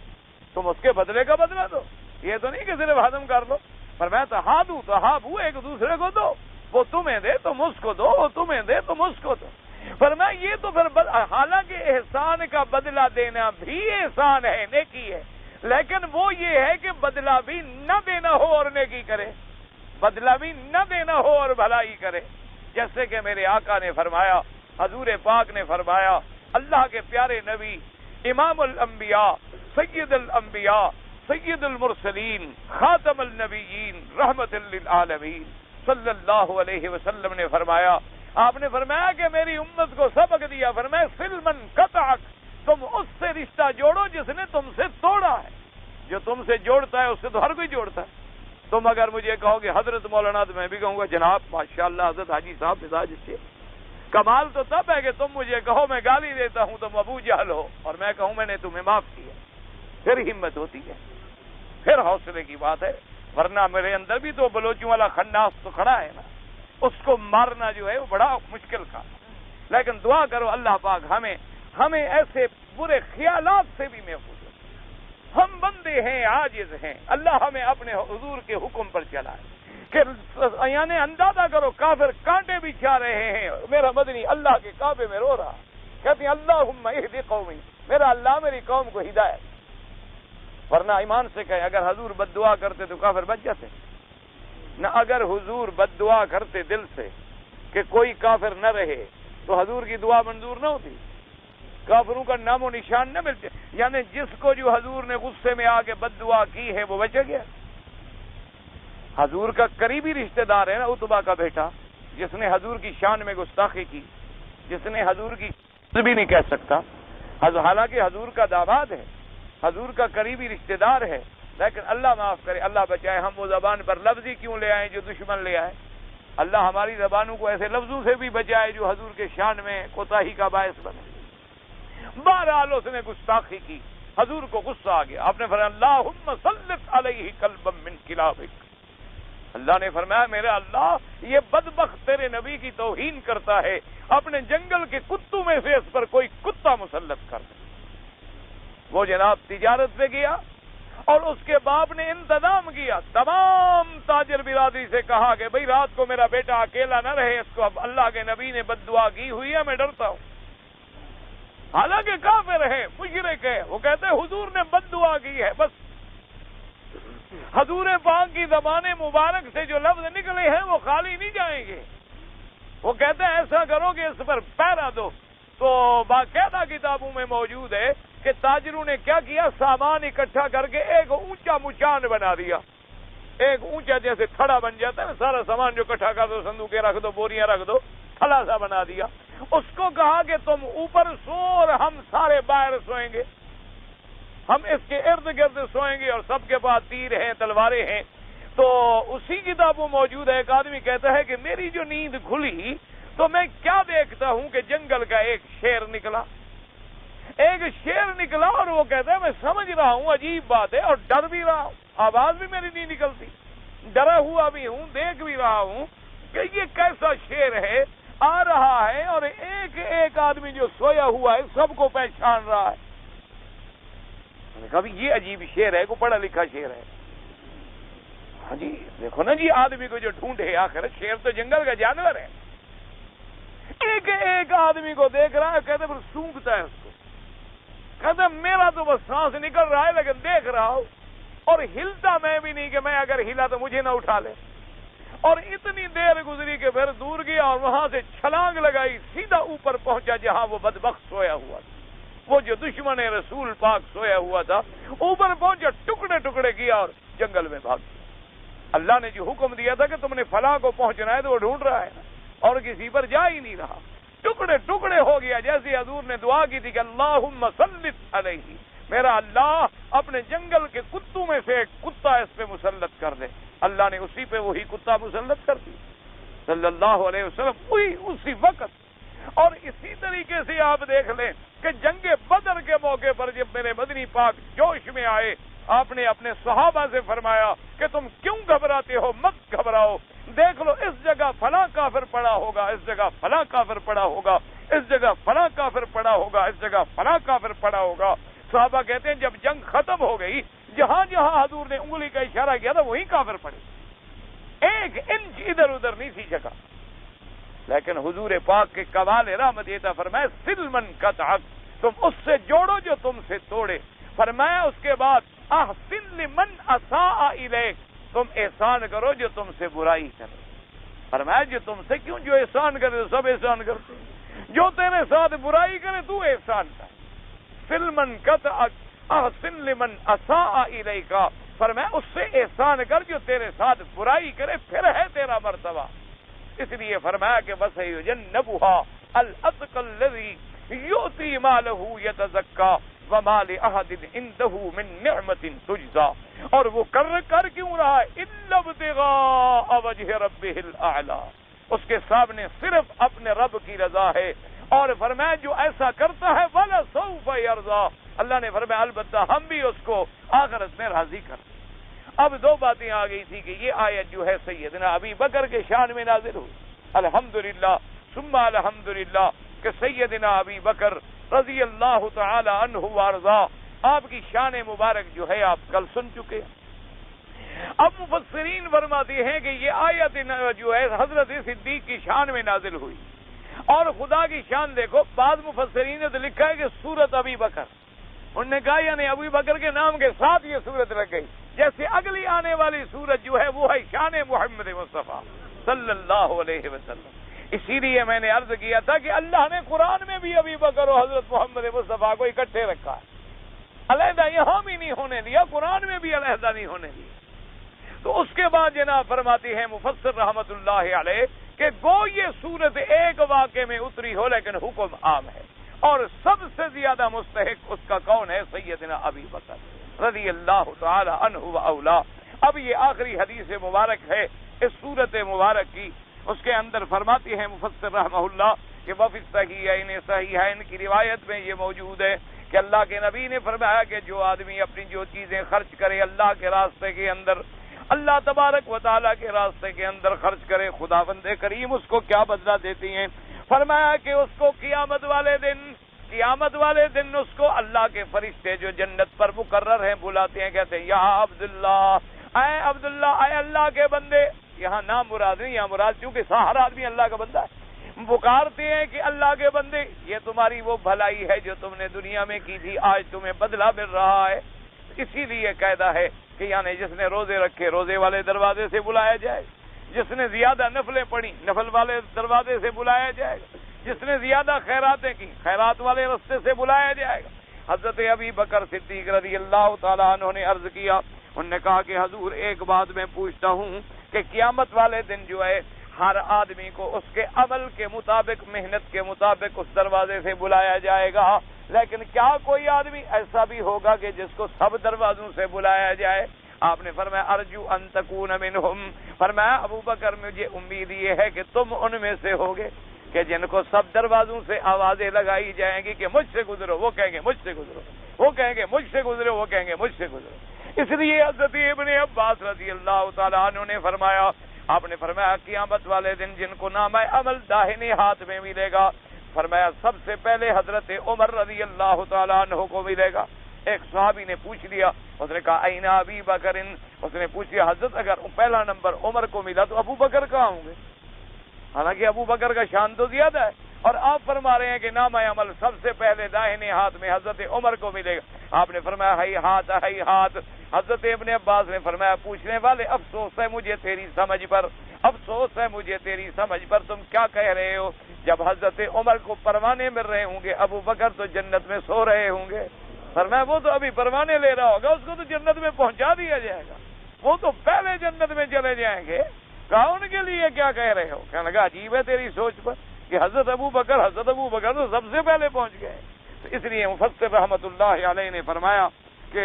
تم اس کے بدلے کا بدلہ دو، یہ تو نہیں کہ صرف ہضم کر لو۔ فرمایا تہادو تہابو، ایک دوسرے کو دو، وہ تمہیں دے تم اس کو دو، وہ تمہیں دے تم اس کو دو۔ فرمایا یہ تو پھر حالانکہ احسان کا بدلہ دینا بھی احسان ہے، نیکی ہے، لیکن وہ یہ ہے کہ بدلہ بھی نہ دینا ہو اور نیکی کرے، بدلہ بھی نہ دینا ہو اور بھلائی کرے. جیسے کہ میرے آقا نے فرمایا، حضور پاک نے فرمایا، اللہ کے پیارے نبی امام الانبیاء سید الانبیاء سید المرسلین خاتم النبیین رحمت للعالمین صلی اللہ علیہ وسلم نے فرمایا، آپ نے فرمایا کہ میری امت کو سبق دیا، فرمایا سل من قطعک، تم اس سے رشتہ جوڑو جس نے تم سے توڑا ہے. جو تم سے جوڑتا ہے اس سے تو ہر کوئی جوڑتا ہے. تم اگر مجھے کہو کہ حضرت مولانا، تو میں بھی کہوں گا جناب ماشاءاللہ حضرت حاجی صاحب مزاج اچھے. کمال تو تب ہے کہ تم مجھے کہو میں گالی دیتا ہوں تم ابو جہل ہو، اور میں کہوں میں نے تمہیں معاف کیا، پھر ہمت ہوتی ہے، پھر حوصلے کی بات ہے. ورنہ میرے اندر بھی تو بلوچوں والا خناس تو کھڑا ہے نا، اس کو مارنا جو ہے وہ بڑا مشکل کا. لیکن دعا کرو اللہ پاک ہمیں ایسے برے خیالات سے بھی محفوظ. ہم بندے ہیں، عاجز ہیں، اللہ ہمیں اپنے حضور کے حکم پر چلائے. کہ یعنی اندازہ کرو کافر کانٹے بھی کھا رہے ہیں، میرا مدنی اللہ کے کعبے میں رو رہا، کہتے ہیں اللہم اہد قومی، میرا اللہ میری قوم کو ہدایت. ورنہ ایمان سے کہیں اگر حضور بد دعا کرتے تو کافر بچ جاتے نہ. اگر حضور بد دعا کرتے دل سے کہ کوئی کافر نہ رہے تو حضور کی دعا منظور نہ ہوتی، کافروں کا نام و نشان نہ ملتے. یعنی جس کو جو حضور نے غصے میں آ کے بد دعا کی ہے وہ بچ گیا. حضور کا قریبی رشتہ دار ہے نا عتبہ کا بیٹا، جس نے حضور کی شان میں گستاخی کی، جس نے حضور کی بھی نہیں کہہ سکتا، حالانکہ حضور کا داماد ہے، حضور کا قریبی رشتہ دار ہے، لیکن اللہ معاف کرے، اللہ بچائے. ہم وہ زبان پر لفظ ہی کیوں لے آئے جو دشمن لے آئے. اللہ ہماری زبانوں کو ایسے لفظوں سے بھی بچائے جو حضور کے شان میں کوتاہی کا باعث بنے. بہرحال اس نے گستاخی کی، حضور کو غصہ آ گیا. آپ نے فرمایا اللہم سلط علیہ کلبا من کلابک. اللہ نے فرمایا میرا اللہ یہ بدبخت تیرے نبی کی توہین کرتا ہے، اپنے جنگل کے کتوں میں سے اس پر کوئی کتا مسلط کر دے. وہ جناب تجارت پہ گیا اور اس کے باپ نے انتظام کیا، تمام تاجر برادری سے کہا کہ بھئی رات کو میرا بیٹا اکیلا نہ رہے، اس کو اب اللہ کے نبی نے بد دعا کی ہوئی ہے، میں ڈرتا ہوں. حالانکہ کافر ہے، مشرک ہے، وہ کہتے ہیں حضور نے بد دعا کی ہے. بس حضور پاک کی زبان مبارک سے جو لفظ نکلے ہیں وہ خالی نہیں جائیں گے. وہ کہتے ہیں ایسا کرو کہ اس پر پہرا دو. تو باقاعدہ کتابوں میں موجود ہے کہ تاجروں نے کیا کیا، سامان اکٹھا کر کے ایک اونچا مچان بنا دیا. ایک اونچا جیسے تھڑا بن جاتا ہے، سارا سامان جو اکٹھا کر دو، صندوقیں رکھ دو، بوریاں رکھ دو، تھڑا سا بنا دیا. اس کو کہا کہ تم اوپر سو اور ہم سارے باہر سوئیں گے، ہم اس کے ارد گرد سوئیں گے، اور سب کے پاس تیر ہیں، تلواریں ہیں. تو اسی کتابوں موجود ہے، ایک آدمی کہتا ہے کہ میری جو نیند کھلی تو میں کیا دیکھتا ہوں کہ جنگل کا ایک شیر نکلا، ایک شیر نکلا، اور وہ کہتا ہے میں سمجھ رہا ہوں عجیب بات ہے اور ڈر بھی رہا ہوں، آواز بھی میری نہیں نکلتی، ڈرا ہوا بھی ہوں، دیکھ بھی رہا ہوں کہ یہ کیسا شیر ہے، آ رہا ہے اور ایک ایک آدمی جو سویا ہوا ہے سب کو پہچان رہا ہے. میں نے کہا یہ عجیب شیر ہے، کوئی پڑھا لکھا شیر ہے. ہاں جی دیکھو نا جی، آدمی کو جو ڈھونڈے آخر شیر تو جنگل کا جانور ہے. ایک ایک آدمی کو دیکھ رہا ہے، کہتے پھر سونگتا ہے اس کو، کہتے میرا تو بس سانس نکل رہا ہے لیکن دیکھ رہا ہوں، اور ہلتا میں بھی نہیں کہ میں اگر ہلا تو مجھے نہ اٹھا لے. اور اتنی دیر گزری کہ پھر دور گیا اور وہاں سے چھلانگ لگائی، سیدھا اوپر پہنچا جہاں وہ بدبخت سویا ہوا تھا، وہ جو دشمن رسول پاک سویا ہوا تھا. اوپر پہنچا، ٹکڑے ٹکڑے کیا اور جنگل میں بھاگ گیا. اللہ نے جو حکم دیا تھا کہ تم نے فلاں کو پہنچنا ہے تو وہ ڈھونڈ رہا ہے اور کسی پر جا ہی نہیں رہا، ٹکڑے ٹکڑے ہو گیا. جیسے حضور نے دعا کی تھی کہ اللہم سلط علیہ، میرا اللہ اپنے جنگل کے کتوں میں سے ایک کتا اس پہ مسلط کر دے. اللہ نے اسی پہ وہی کتا مسلط کر دی صلی اللہ علیہ وسلم وہی اسی وقت. اور اسی طریقے سے آپ دیکھ لیں کہ جنگ بدر کے موقع پر جب میرے مدنی پاک جوش میں آئے، آپ نے اپنے صحابہ سے فرمایا کہ تم کیوں گھبراتے ہو، مت گھبراؤ، دیکھ لو اس جگہ فلاں کافر پڑا ہوگا، اس جگہ فلاں کافر پڑا ہوگا، اس جگہ فلاں کافر پڑا ہوگا، اس جگہ فلاں کافر پڑا ہوگا. صحابہ کہتے ہیں جب جنگ ختم ہو گئی، جہاں جہاں حضور نے انگلی کا اشارہ کیا تھا وہیں کافر پڑے، ایک انچ ادھر ادھر نہیں سی جگہ. لیکن حضور پاک کے کمال رحمت یہ تھا، فرمایا سلمن قطعک، تم اس سے جوڑو جو تم سے توڑے. فرمایا اس کے بعد احسن لمن اساء الیک، تم احسان کرو جو تم سے برائی کرے. فرمایا جو تم سے کیوں، جو احسان کرے سب احسان کرتے ہیں، جو تیرے ساتھ برائی کرے تو احسان کر. سلمن قطعک احسن لمن اساء الیک، فرمایا اس سے احسان کر جو تیرے ساتھ برائی کرے، پھر ہے تیرا مرتبہ. اس لیے فرمایا کہ وَسَيُجَنَّبُهَا الْأَتْقَى الَّذِي يُؤْتِي مَالَهُ يَتَزَكَّى وَمَا لِأَحَدٍ عِندَهُ مِن نِعْمَةٍ تُجْزَى. اور وہ کر کیوں رہا ہے؟ إِلَّا ابْتِغَاءَ وَجْهِ رَبِّهِ الْأَعْلَى، اس کے سامنے صرف اپنے رب کی رضا ہے. اور فرمایا جو ایسا کرتا ہے وَلَسَوْفَ يَرْضَى، اللہ نے فرمایا البتہ ہم بھی اس کو آخرت میں راضی کرتے. اب دو باتیں آ گئی تھی کہ یہ آیت جو ہے سیدنا ابی بکر کے شان میں نازل ہوئی. الحمدللہ ثم الحمدللہ کہ سیدنا ابی بکر رضی اللہ تعالی عنہ وارضا، آپ کی شان مبارک جو ہے آپ کل سن چکے ہیں. اب مفسرین فرماتے ہیں کہ یہ آیت جو ہے حضرت صدیق کی شان میں نازل ہوئی. اور خدا کی شان دیکھو، بعض مفسرین نے تو لکھا ہے کہ سورت ابی بکر، انہوں نے کہا یعنی ابی بکر کے نام کے ساتھ یہ سورت لگ گئی، جیسے اگلی آنے والی سورت جو ہے وہ ہے شان محمد مصطفیٰ صلی اللہ علیہ وسلم. اسی لیے میں نے عرض کیا تھا کہ اللہ نے قرآن میں بھی ابی بکر اور حضرت محمد مصطفیٰ کو اکٹھے رکھا ہے، علیحدہ یہاں بھی نہیں ہونے دیا، قرآن میں بھی علیحدہ نہیں ہونے دیا. تو اس کے بعد جناب فرماتی ہیں مفسر رحمت اللہ علیہ کہ گو یہ سورت ایک واقعے میں اتری ہو لیکن حکم عام ہے، اور سب سے زیادہ مستحق اس کا کون ہے؟ سیدنا ابی بکر رضی اللہ تعالی عنہ و اولا. اب یہ آخری حدیث مبارک ہے اس سورت مبارک کی. اس کے اندر فرماتی ہیں مفسر رحمہ اللہ کہ وفی صحیحین کی روایت میں یہ موجود ہے کہ اللہ کے نبی نے فرمایا کہ جو آدمی اپنی جو چیزیں خرچ کرے اللہ کے راستے کے اندر، اللہ تبارک و تعالیٰ کے راستے کے اندر خرچ کرے، خداوند کریم اس کو کیا بدلہ دیتی ہیں؟ فرمایا کہ اس کو قیامت والے دن اس کو اللہ کے فرشتے جو جنت پر مقرر ہیں بلاتے ہیں، کہتے ہیں یا عبداللہ، اے عبداللہ، اے اللہ کے بندے. یہاں نام مراد نہیں، یہاں مراد چونکہ ہر آدمی اللہ کا بندہ ہے، پکارتے ہیں کہ اللہ کے بندے یہ تمہاری وہ بھلائی ہے جو تم نے دنیا میں کی تھی، آج تمہیں بدلہ مل رہا ہے. اسی لیے قاعدہ ہے کہ یعنی جس نے روزے رکھے روزے والے دروازے سے بلایا جائے، جس نے زیادہ نفلیں پڑھی نفل والے دروازے سے بلایا جائے گا، جس نے زیادہ خیراتیں کی خیرات والے رستے سے بلایا جائے گا. حضرت ابی بکر صدیق رضی اللہ تعالیٰ عنہ نے عرض کیا، انہوں نے کہا کہ حضور ایک بات میں پوچھتا ہوں کہ قیامت والے دن جو ہے ہر آدمی کو اس کے عمل کے مطابق، محنت کے مطابق اس دروازے سے بلایا جائے گا، لیکن کیا کوئی آدمی ایسا بھی ہوگا کہ جس کو سب دروازوں سے بلایا جائے؟ آپ نے فرمایا ارجو ان تکون منہم، فرمایا ابو بکر مجھے امید یہ ہے کہ تم ان میں سے ہوگے کہ جن کو سب دروازوں سے آوازیں لگائی جائیں گی کہ مجھ سے گزرو، وہ کہیں گے مجھ سے گزرو، وہ کہیں گے مجھ سے گزرو، وہ کہیں گے مجھ سے گزرو. اس لیے حضرت ابن عباس رضی اللہ تعالیٰ عنہ نے فرمایا، آپ نے فرمایا قیامت والے دن جن کو نامہ عمل داہنے ہاتھ میں ملے گا، فرمایا سب سے پہلے حضرت عمر رضی اللہ تعالیٰ عنہ کو ملے گا. ایک صحابی نے پوچھ لیا، اس نے کہا این ابی بکر، اس نے پوچھ لیا حضرت اگر پہلا نمبر عمر کو ملا تو ابو بکر کہاں ہوں گے؟ حالانکہ ابو بکر کا شان تو زیادہ ہے، اور آپ فرما رہے ہیں کہ نامہ عمل سب سے پہلے داہنے ہاتھ میں حضرت عمر کو ملے گا. آپ نے فرمایا ہی ہاتھ ہی ہاتھ. حضرت ابن عباس نے فرمایا پوچھنے والے افسوس ہے مجھے تیری سمجھ پر، افسوس ہے مجھے تیری سمجھ پر، تم کیا کہہ رہے ہو؟ جب حضرت عمر کو پروانے مل رہے ہوں گے ابو بکر تو جنت میں سو رہے ہوں گے. فرمایا وہ تو ابھی پروانے لے رہا ہوگا، اس کو تو جنت میں پہنچا دیا جائے گا، وہ تو پہلے جنت میں چلے جائیں گے. کہا ان کے لیے کیا کہہ رہے ہو؟ کہنے لگا عجیب ہے تیری سوچ پر کہ حضرت ابو بکر تو سب سے پہلے پہنچ گئے. تو اس لیے مفسر رحمت اللہ علیہ نے فرمایا کہ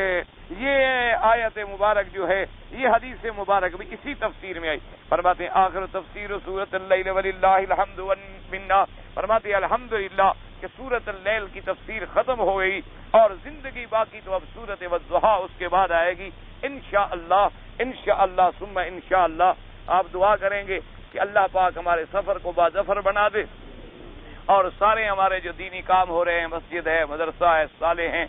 یہ آیت مبارک جو ہے یہ حدیث مبارک بھی اسی تفسیر میں آئی. فرماتے ہیں آخر تفسیر سورۃ اللیل وللہ الحمد والمنہ، فرماتے ہیں الحمدللہ کہ سورۃ اللیل کی تفسیر ختم ہو گئی اور زندگی باقی تو اب سورۃ والضحیٰ اس کے بعد آئے گی انشاءاللہ. انشاءاللہ ثم انشاءاللہ آپ دعا کریں گے کہ اللہ پاک ہمارے سفر کو باظفر بنا دے، اور سارے ہمارے جو دینی کام ہو رہے ہیں، مسجد ہے، مدرسہ ہے، صالح ہیں،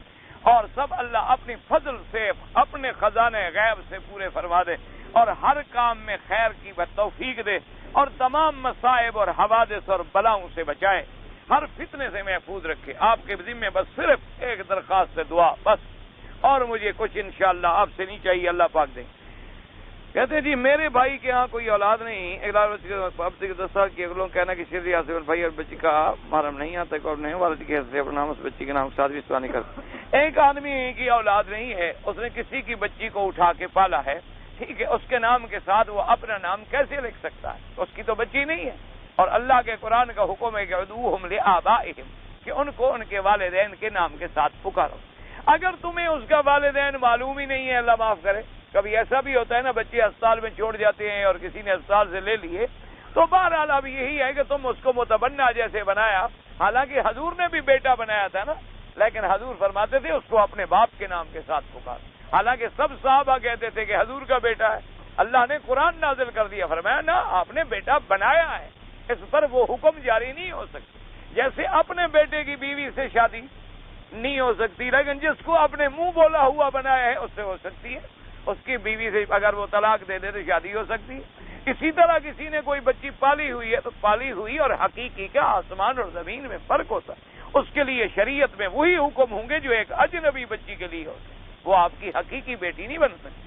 اور سب اللہ اپنی فضل سے اپنے خزانے غیب سے پورے فرما دے. اور ہر کام میں خیر کی توفیق دے اور تمام مصائب اور حوادث اور بلاؤں سے بچائے، ہر فتنے سے محفوظ رکھے۔ آپ کے ذمے بس صرف ایک درخواست ہے، دعا بس، اور مجھے کچھ انشاءاللہ آپ سے نہیں چاہیے، اللہ پاک دیں۔ کہتے ہیں جی میرے بھائی کے ہاں کوئی اولاد نہیں، 10 سال کے لوگ کہنا کہ شری آصف بھائی اور بچی کا محرم نہیں آتا اور نہیں والد کی حیثیت سے اپنا نام اس بچی کے نام کے ساتھ بھی استعمال نہیں کرتا۔ ایک آدمی کی اولاد نہیں ہے، اس نے کسی کی بچی کو اٹھا کے پالا ہے، ٹھیک ہے، اس کے نام کے ساتھ وہ اپنا نام کیسے لکھ سکتا ہے؟ اس کی تو بچی نہیں ہے، اور اللہ کے قرآن کا حکم ہے کہ ادعوہم لآبائہم، کہ ان کو ان کے والدین کے نام کے ساتھ پکارو۔ اگر تمہیں اس کا والدین معلوم ہی نہیں ہے، اللہ معاف کرے، کبھی ایسا بھی ہوتا ہے نا، بچے اسپتال میں چھوڑ جاتے ہیں اور کسی نے اسپتال سے لے لیے، تو بہرحال اب یہی ہے کہ تم اس کو متبنہ جیسے بنایا، حالانکہ حضور نے بھی بیٹا بنایا تھا نا، لیکن حضور فرماتے تھے اس کو اپنے باپ کے نام کے ساتھ پکار، حالانکہ سب صحابہ کہتے تھے کہ حضور کا بیٹا ہے۔ اللہ نے قرآن نازل کر دیا، فرمایا نا آپ نے بیٹا بنایا ہے، اس پر وہ حکم جاری نہیں ہو سکتا۔ جیسے اپنے بیٹے کی بیوی سے شادی نہیں ہو سکتی، لیکن جس کو اپنے منہ بولا ہوا بنایا ہے اس سے ہو سکتی ہے، اس کی بیوی سے اگر وہ طلاق دے دے تو شادی ہو سکتی ہے۔ اسی طرح کسی نے کوئی بچی پالی ہوئی ہے تو پالی ہوئی اور حقیقی کا آسمان اور زمین میں فرق ہوتا ہے، اس کے لیے شریعت میں وہی حکم ہوں گے جو ایک اجنبی بچی کے لیے ہوتے، وہ آپ کی حقیقی بیٹی نہیں بن سکتی۔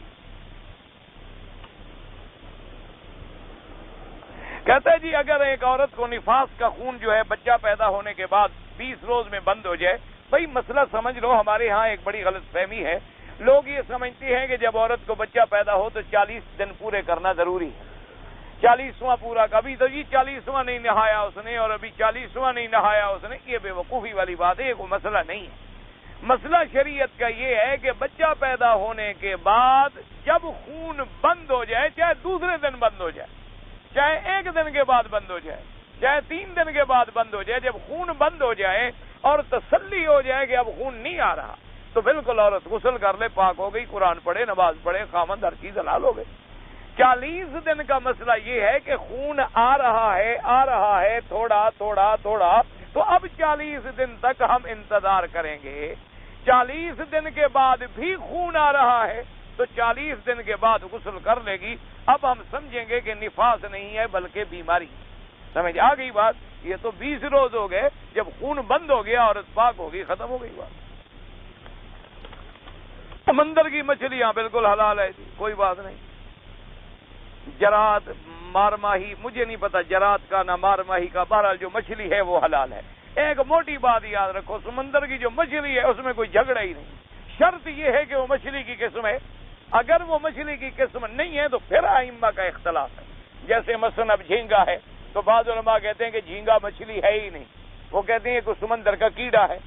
کہتا ہے جی اگر ایک عورت کو نفاس کا خون جو ہے بچہ پیدا ہونے کے بعد 20 روز میں بند ہو جائے، بھائی مسئلہ سمجھ لو، ہمارے ہاں ایک بڑی غلط فہمی ہے، لوگ یہ سمجھتے ہیں کہ جب عورت کو بچہ پیدا ہو تو 40 دن پورے کرنا ضروری ہے، 40واں پورا، کبھی تو جی 40واں نہیں نہایا اس نے اور ابھی 40واں نہیں نہایا اس نے، یہ بے وقوفی والی بات ہے، یہ کوئی مسئلہ نہیں ہے۔ مسئلہ شریعت کا یہ ہے کہ بچہ پیدا ہونے کے بعد جب خون بند ہو جائے، چاہے دوسرے دن بند ہو جائے، چاہے 1 دن کے بعد بند ہو جائے، چاہے 3 دن کے بعد بند ہو جائے، جب خون بند ہو جائے اور تسلی ہو جائے کہ اب خون نہیں آ رہا، تو بالکل عورت غسل کر لے، پاک ہو گئی، قرآن پڑھے، نماز پڑھے، خامند ہر چیز حلال ہو گئی۔ 40 دن کا مسئلہ یہ ہے کہ خون آ رہا ہے تھوڑا تھوڑا تھوڑا، تو اب 40 دن تک ہم انتظار کریں گے۔ 40 دن کے بعد بھی خون آ رہا ہے تو 40 دن کے بعد غسل کر لے گی، اب ہم سمجھیں گے کہ نفاس نہیں ہے بلکہ بیماری، سمجھ آ گئی بات؟ یہ تو 20 روز ہو گئے، جب خون بند ہو گیا عورت پاک ہو گئی، ختم ہو گئی بات۔ سمندر کی مچھلیاں بالکل حلال ہے، کوئی بات نہیں۔ جراد، مار ماہی، مجھے نہیں پتا جراد کا نہ مار ماہی کا، بہرحال جو مچھلی ہے وہ حلال ہے۔ ایک موٹی بات یاد رکھو، سمندر کی جو مچھلی ہے اس میں کوئی جھگڑا ہی نہیں، شرط یہ ہے کہ وہ مچھلی کی قسم ہے، اگر وہ مچھلی کی قسم نہیں ہے تو پھر ائمہ کا اختلاف ہے۔ جیسے مثلا اب جھینگا ہے تو بعض علماء کہتے ہیں کہ جھینگا مچھلی ہے ہی نہیں، وہ کہتے ہیں کہ سمندر کا کیڑا ہے،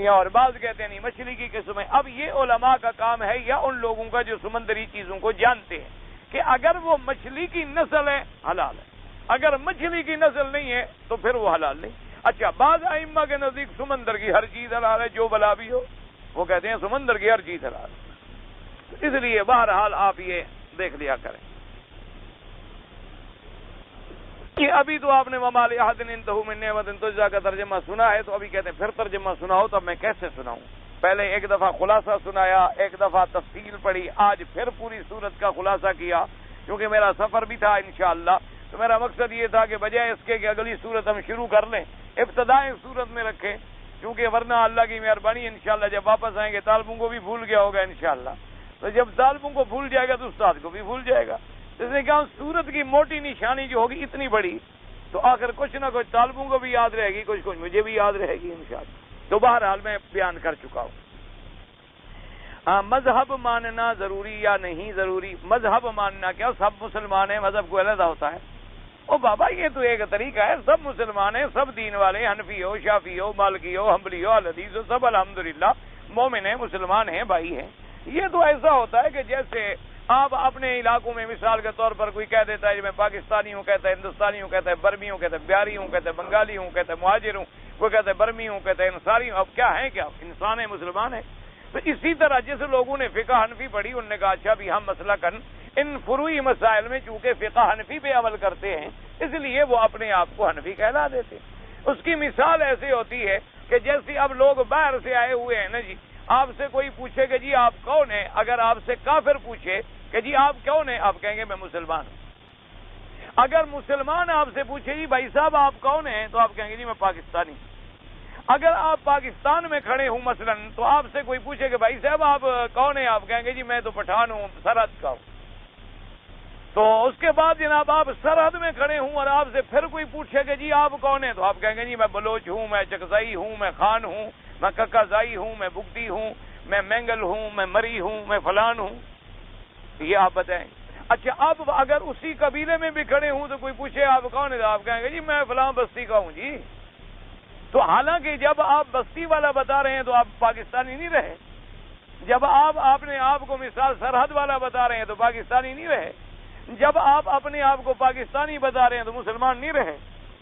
اور بعض کہتے ہیں نہیں مچھلی کی قسم ہے۔ اب یہ علماء کا کام ہے یا ان لوگوں کا جو سمندری چیزوں کو جانتے ہیں کہ اگر وہ مچھلی کی نسل ہے حلال ہے، اگر مچھلی کی نسل نہیں ہے تو پھر وہ حلال نہیں۔ اچھا، بعض ائمہ کے نزدیک سمندر کی ہر چیز حلال ہے، جو بلا بھی ہو، وہ کہتے ہیں سمندر کی ہر چیز حلال ہے۔ اس لیے بہرحال آپ یہ دیکھ لیا کریں کہ ابھی تو آپ نے وَمَا لِأَحَدٍ عِندَهُ مِن نِّعْمَةٍ تُجْزَىٰ کا ترجمہ سنا ہے، تو ابھی کہتے ہیں پھر ترجمہ سناؤ، تو اب میں کیسے سناؤں؟ پہلے ایک دفعہ خلاصہ سنایا، ایک دفعہ تفصیل پڑھی، آج پھر پوری سورت کا خلاصہ کیا، کیونکہ میرا سفر بھی تھا انشاءاللہ، تو میرا مقصد یہ تھا کہ بجائے اس کے کہ اگلی سورت ہم شروع کر لیں، ابتدائیں سورت میں رکھیں، کیونکہ ورنہ اللہ کی مہربانی انشاءاللہ جب واپس آئیں گے طالبوں کو بھی بھول گیا ہوگا انشاءاللہ، تو جب طالبوں کو بھول جائے گا تو استاد کو بھی بھول جائے گا۔ اس نے کہا سورت کی موٹی نشانی جو ہوگی اتنی بڑی، تو آخر کچھ نہ کچھ طالبوں کو بھی یاد رہے گی، کچھ مجھے بھی یاد رہے گی انشاءاللہ۔ تو بہرحال میں بیان کر چکا ہوں۔ مذہب ماننا ضروری یا نہیں ضروری؟ مذہب ماننا کیا سب مسلمان ہیں، مذہب کو علیحدہ ہوتا ہے؟ او بابا یہ تو ایک طریقہ ہے، سب مسلمان ہیں، سب دین والے، حنفی ہو، شافعی ہو، مالکی ہو، حنبلی ہو، حدیث ہو، سب الحمدللہ مومن ہیں، مسلمان ہیں، بھائی ہیں۔ یہ تو ایسا ہوتا ہے کہ جیسے آپ اپنے علاقوں میں مثال کے طور پر کوئی کہہ دیتا ہے میں پاکستانی ہوں، کہتا ہے ہندوستانی ہوں، کہتا ہے برمی ہوں، کہتا ہے بہاری ہوں، کہتا ہے بنگالی ہوں، کہتا ہے مہاجر ہوں، کوئی کہتا ہے برمی ہوں، کہتا ہے انصاری ہوں۔ اب کیا ہے، کیا انسان ہے، مسلمان ہے؟ تو اسی طرح جس لوگوں نے فقہ حنفی پڑھی انہوں نے کہا اچھا بھی ہم مسلکن ان فروعی مسائل میں چونکہ فقہ حنفی پہ عمل کرتے ہیں اس لیے وہ اپنے آپ کو حنفی کہلا دیتے ہیں۔ اس کی مثال ایسی ہوتی ہے کہ جیسے اب لوگ باہر سے آئے ہوئے ہیں نا جی، آپ سے کوئی پوچھے کہ جی آپ کون ہیں، اگر آپ سے کافر پوچھے کہ جی آپ کون ہیں؟ آپ کہیں گے میں مسلمان ہوں۔ اگر مسلمان آپ سے پوچھے جی بھائی صاحب آپ کون ہیں، تو آپ کہیں گے جی میں پاکستانی ہوں۔ اگر آپ پاکستان میں کھڑے ہوں مثلا، تو آپ سے کوئی پوچھے کہ بھائی صاحب آپ کون ہیں، آپ کہیں گے جی میں تو پٹھان ہوں، سرحد کا ہوں۔ تو اس کے بعد جناب آپ سرحد میں کھڑے ہوں اور آپ سے پھر کوئی پوچھے کہ جی آپ کون ہیں، تو آپ کہیں گے جی میں بلوچ ہوں، میں چکزائی ہوں، میں خان ہوں، میں ککازائی ہوں، میں بگٹی ہوں، میں مینگل ہوں، میں مری ہوں، میں فلان ہوں۔ یہ آپ بتائیں۔ اچھا اب اگر اسی قبیلے میں بھی کھڑے ہوں تو کوئی پوچھے آپ کون ہیں، تو آپ کہیں گے جی میں فلاں بستی کا ہوں جی۔ تو حالانکہ جب آپ بستی والا بتا رہے ہیں تو آپ پاکستانی نہیں رہے، جب آپ اپنے آپ کو مثال سرحد والا بتا رہے ہیں تو پاکستانی نہیں رہے، جب آپ اپنے آپ کو پاکستانی بتا رہے ہیں تو مسلمان نہیں رہے،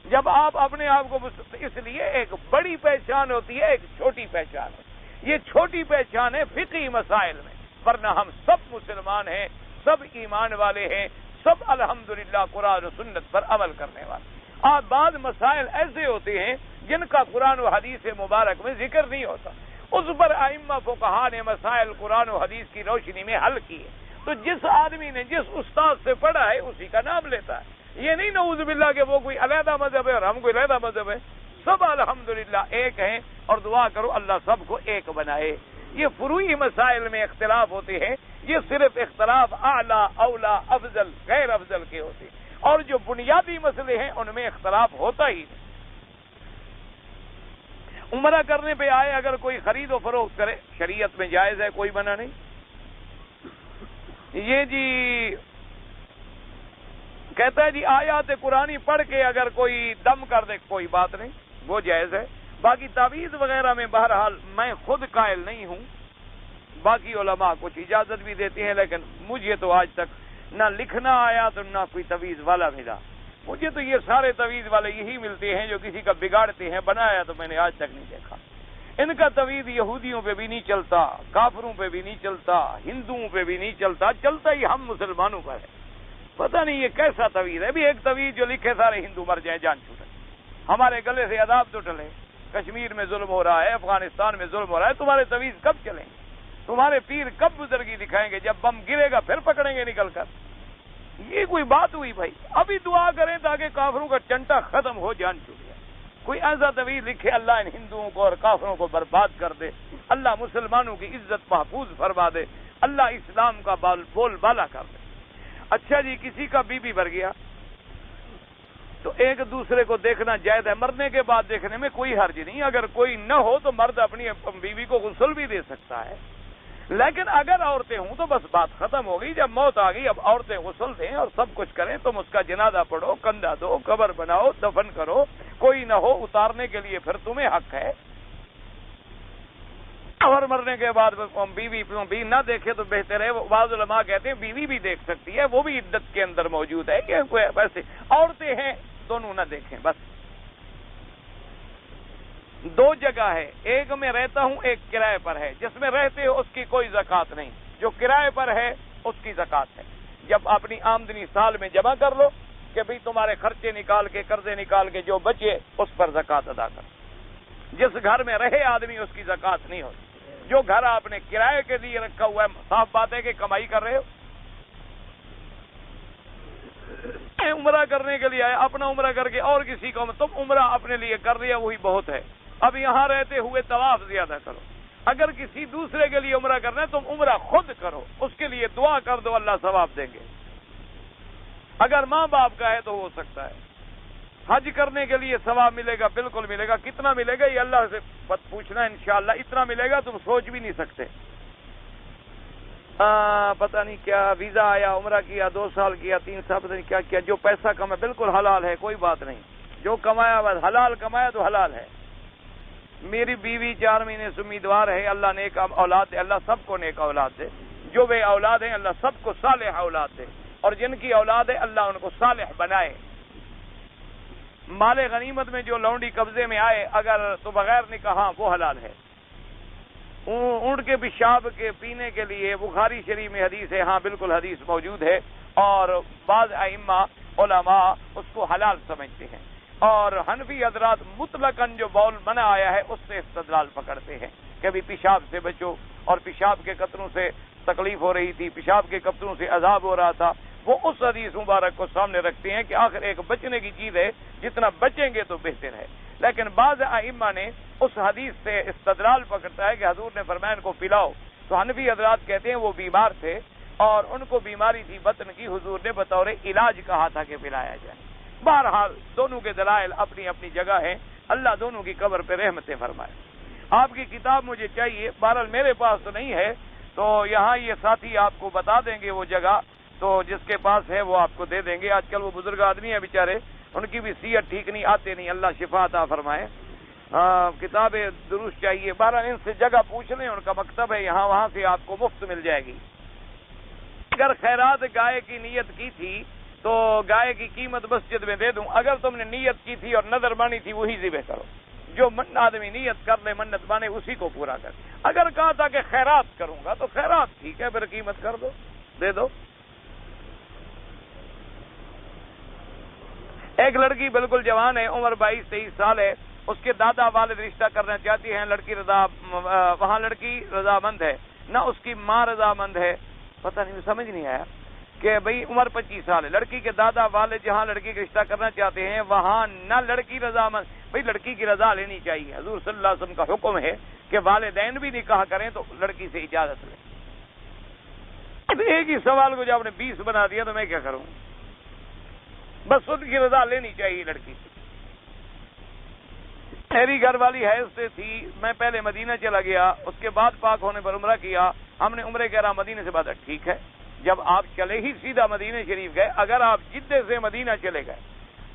جب آپ اپنے آپ کو اس لیے ایک بڑی پہچان ہوتی ہے، ایک چھوٹی پہچان ہے۔ یہ چھوٹی پہچان ہے فقہی مسائل میں، ورنہ ہم سب مسلمان ہیں، سب ایمان والے ہیں، سب الحمدللہ قرآن و سنت پر عمل کرنے والے۔ اور بعض مسائل ایسے ہوتے ہیں جن کا قرآن و حدیث مبارک میں ذکر نہیں ہوتا، اس پر ائمہ فقہا نے مسائل قرآن و حدیث کی روشنی میں حل کیے۔ تو جس آدمی نے جس استاد سے پڑھا ہے اسی کا نام لیتا ہے۔ یہ نہیں نعوذ باللہ کہ وہ کوئی علیحدہ مذہب ہے اور ہم کوئی علیحدہ مذہب ہے، سب الحمدللہ ایک ہیں، اور دعا کرو اللہ سب کو ایک بنائے۔ یہ فروعی مسائل میں اختلاف ہوتے ہیں، یہ صرف اختلاف اعلیٰ اولا افضل غیر افضل کے ہوتے ہیں، اور جو بنیادی مسئلے ہیں ان میں اختلاف ہوتا ہی نہیں۔ عمرہ کرنے پہ آئے اگر کوئی خرید و فروخت کرے شریعت میں جائز ہے، کوئی منع نہیں۔ یہ جی کہتا ہے جی آیات قرآنی پڑھ کے اگر کوئی دم کر دے کوئی بات نہیں، وہ جائز ہے۔ باقی تعویذ وغیرہ میں بہرحال میں خود قائل نہیں ہوں، باقی علماء کچھ اجازت بھی دیتے ہیں، لیکن مجھے تو آج تک نہ لکھنا آیا تو نہ کوئی تعویذ والا ملا۔ مجھے تو یہ سارے تعویذ والے یہی ملتے ہیں جو کسی کا بگاڑتے ہیں، بنایا تو میں نے آج تک نہیں دیکھا۔ ان کا تعویذ یہودیوں پہ بھی نہیں چلتا، کافروں پہ بھی نہیں چلتا، ہندوؤں پہ بھی نہیں چلتا، چلتا ہی ہم مسلمانوں پر ہے۔ پتہ نہیں یہ کیسا تعویذ ہے۔ بھی ایک تعویذ جو لکھے سارے ہندو مر جائیں جان چھوٹے، ہمارے گلے سے عذاب تو ٹلے، کشمیر میں ظلم ہو رہا ہے، افغانستان میں ظلم ہو رہا ہے، تمہارے تعویذ کب چلیں گے؟ تمہارے پیر کب بزرگی دکھائیں گے؟ جب بم گرے گا پھر پکڑیں گے نکل کر؟ یہ کوئی بات ہوئی بھائی؟ ابھی دعا کریں تاکہ کافروں کا چنٹا ختم ہو، جان چھوٹ جائے۔ کوئی ایسا تعویذ لکھے اللہ ان ہندوؤں کو اور کافروں کو برباد کر دے، اللہ مسلمانوں کی عزت محفوظ فرما دے، اللہ اسلام کا بول بالا کر دے۔ اچھا جی کسی کا بیوی مر گیا تو ایک دوسرے کو دیکھنا جائز ہے، مرنے کے بعد دیکھنے میں کوئی حرج نہیں۔ اگر کوئی نہ ہو تو مرد اپنی بیوی کو غسل بھی دے سکتا ہے، لیکن اگر عورتیں ہوں تو بس بات ختم ہو گئی۔ جب موت آ گئی اب عورتیں غسل دیں اور سب کچھ کریں، تم اس کا جنازہ پڑھو، کندھا دو، قبر بناؤ، دفن کرو، کوئی نہ ہو اتارنے کے لیے پھر تمہیں حق ہے۔ اور مرنے کے بعد بیوی نہ دیکھے تو بہتر ہے۔ بعض علماء کہتے ہیں بیوی بھی دیکھ سکتی ہے، وہ بھی عدت کے اندر موجود ہے، کہ ویسے عورتیں ہیں دونوں نہ دیکھیں بس۔ دو جگہ ہے، ایک میں رہتا ہوں، ایک کرائے پر ہے۔ جس میں رہتے ہو اس کی کوئی زکوٰۃ نہیں، جو کرائے پر ہے اس کی زکوٰۃ ہے۔ جب اپنی آمدنی سال میں جمع کر لو کہ بھئی تمہارے خرچے نکال کے، قرضے نکال کے جو بچے اس پر زکوٰۃ ادا کر۔ جس گھر میں رہے آدمی اس کی زکوٰۃ نہیں ہوتی۔ جو گھر آپ نے کرائے کے لیے رکھا ہوا ہے، صاف بات ہے کہ کمائی کر رہے ہو۔ عمرہ کرنے کے لیے آئے، اپنا عمرہ کر کے اور کسی کو تم عمرہ اپنے لیے کر لیا وہی بہت ہے۔ اب یہاں رہتے ہوئے طواف زیادہ کرو۔ اگر کسی دوسرے کے لیے عمرہ کرنا ہے تم عمرہ خود کرو، اس کے لیے دعا کر دو، اللہ ثواب دیں گے۔ اگر ماں باپ کا ہے تو ہو سکتا ہے۔ حج کرنے کے لیے ثواب ملے گا، بالکل ملے گا۔ کتنا ملے گا یہ اللہ سے پوچھنا انشاءاللہ۔ اتنا ملے گا تم سوچ بھی نہیں سکتے۔ پتہ نہیں کیا ویزا آیا، عمرہ کیا، 2 سال کیا، 3 سال، پتہ نہیں کیا کیا۔ جو پیسہ کمایا بالکل حلال ہے، کوئی بات نہیں۔ جو کمایا بس حلال کمایا تو حلال ہے۔ میری بیوی 4 مہینے سے امیدوار ہے، اللہ نیک اولاد دے، اللہ سب کو نیک اولاد دے۔ جو بے اولاد ہیں اللہ سب کو صالح اولاد دے، اور جن کی اولاد ہے اللہ ان کو صالح بنائے۔ مال غنیمت میں جو لونڈی قبضے میں آئے اگر تو بغیر نکاح وہ حلال ہے۔ اونٹ کے پیشاب کے پینے کے لیے بخاری شریف میں حدیث ہے، ہاں بالکل حدیث موجود ہے، اور بعض ائمہ علماء اس کو حلال سمجھتے ہیں، اور حنفی حضرات مطلقاً جو بول منع آیا ہے اس سے استدلال پکڑتے ہیں کہ بھی پیشاب سے بچو اور پیشاب کے قطروں سے تکلیف ہو رہی تھی، پیشاب کے قطروں سے عذاب ہو رہا تھا، وہ اس حدیث مبارک کو سامنے رکھتے ہیں کہ آخر ایک بچنے کی چیز ہے، جتنا بچیں گے تو بہتر ہے۔ لیکن بعض ائمہ نے اس حدیث سے استدلال پکڑتا ہے کہ حضور نے فرمایا ان کو پلاؤ، تو حنفی حضرات کہتے ہیں وہ بیمار تھے اور ان کو بیماری تھی بطن کی، حضور نے بطور علاج کہا تھا کہ پلایا جائے۔ بہرحال دونوں کے دلائل اپنی اپنی جگہ ہیں، اللہ دونوں کی قبر پہ رحمتیں فرمائے۔ آپ کی کتاب مجھے چاہیے، بہرحال میرے پاس تو نہیں ہے، تو یہاں یہ ساتھی آپ کو بتا دیں گے وہ جگہ، تو جس کے پاس ہے وہ آپ کو دے دیں گے۔ آج کل وہ بزرگ آدمی ہیں بیچارے، ان کی بھی صحت ٹھیک نہیں، آتے نہیں، اللہ شفا عطا فرمائے۔ کتابیں درست چاہیے، بہرحال ان سے جگہ پوچھ لیں، ان کا مکتب ہے یہاں، وہاں سے آپ کو مفت مل جائے گی۔ اگر خیرات گائے کی نیت کی تھی تو گائے کی قیمت مسجد میں دے دوں، اگر تم نے نیت کی تھی اور نظر مانی تھی وہی ذبح کرو، جو آدمی نیت کر لے منت مانے اسی کو پورا کر۔ اگر کہا تھا کہ خیرات کروں گا تو خیرات ٹھیک ہے، پھر قیمت کر دو، دے دو۔ ایک لڑکی بالکل جوان ہے، عمر 22-23 سال ہے، اس کے دادا والد رشتہ کرنا چاہتی ہیں، وہاں لڑکی رضامند ہے، نہ اس کی ماں رضامند ہے، پتہ نہیں سمجھ نہیں آیا کہ بھئی عمر 25 سال ہے، لڑکی کے دادا والد جہاں لڑکی کا رشتہ کرنا چاہتے ہیں وہاں نہ لڑکی رضامند، بھئی لڑکی کی رضا لینی چاہیے، حضور صلی اللہ علیہ وسلم کا حکم ہے کہ والدین بھی نکاح کریں تو لڑکی سے اجازت لیں۔ ایک ہی سوال کو جب آپ نے 20 بنا دیا تو میں کیا کروں؟ بس ان کی رضا لینی چاہیے لڑکی سے۔ میری گھر والی حیض سے تھی، میں پہلے مدینہ چلا گیا، اس کے بعد پاک ہونے پر عمرہ کیا، ہم نے عمرے کہہ رہا مدینہ سے بعد ٹھیک ہے، جب آپ چلے ہی سیدھا مدینہ شریف گئے، اگر آپ جدے سے مدینہ چلے گئے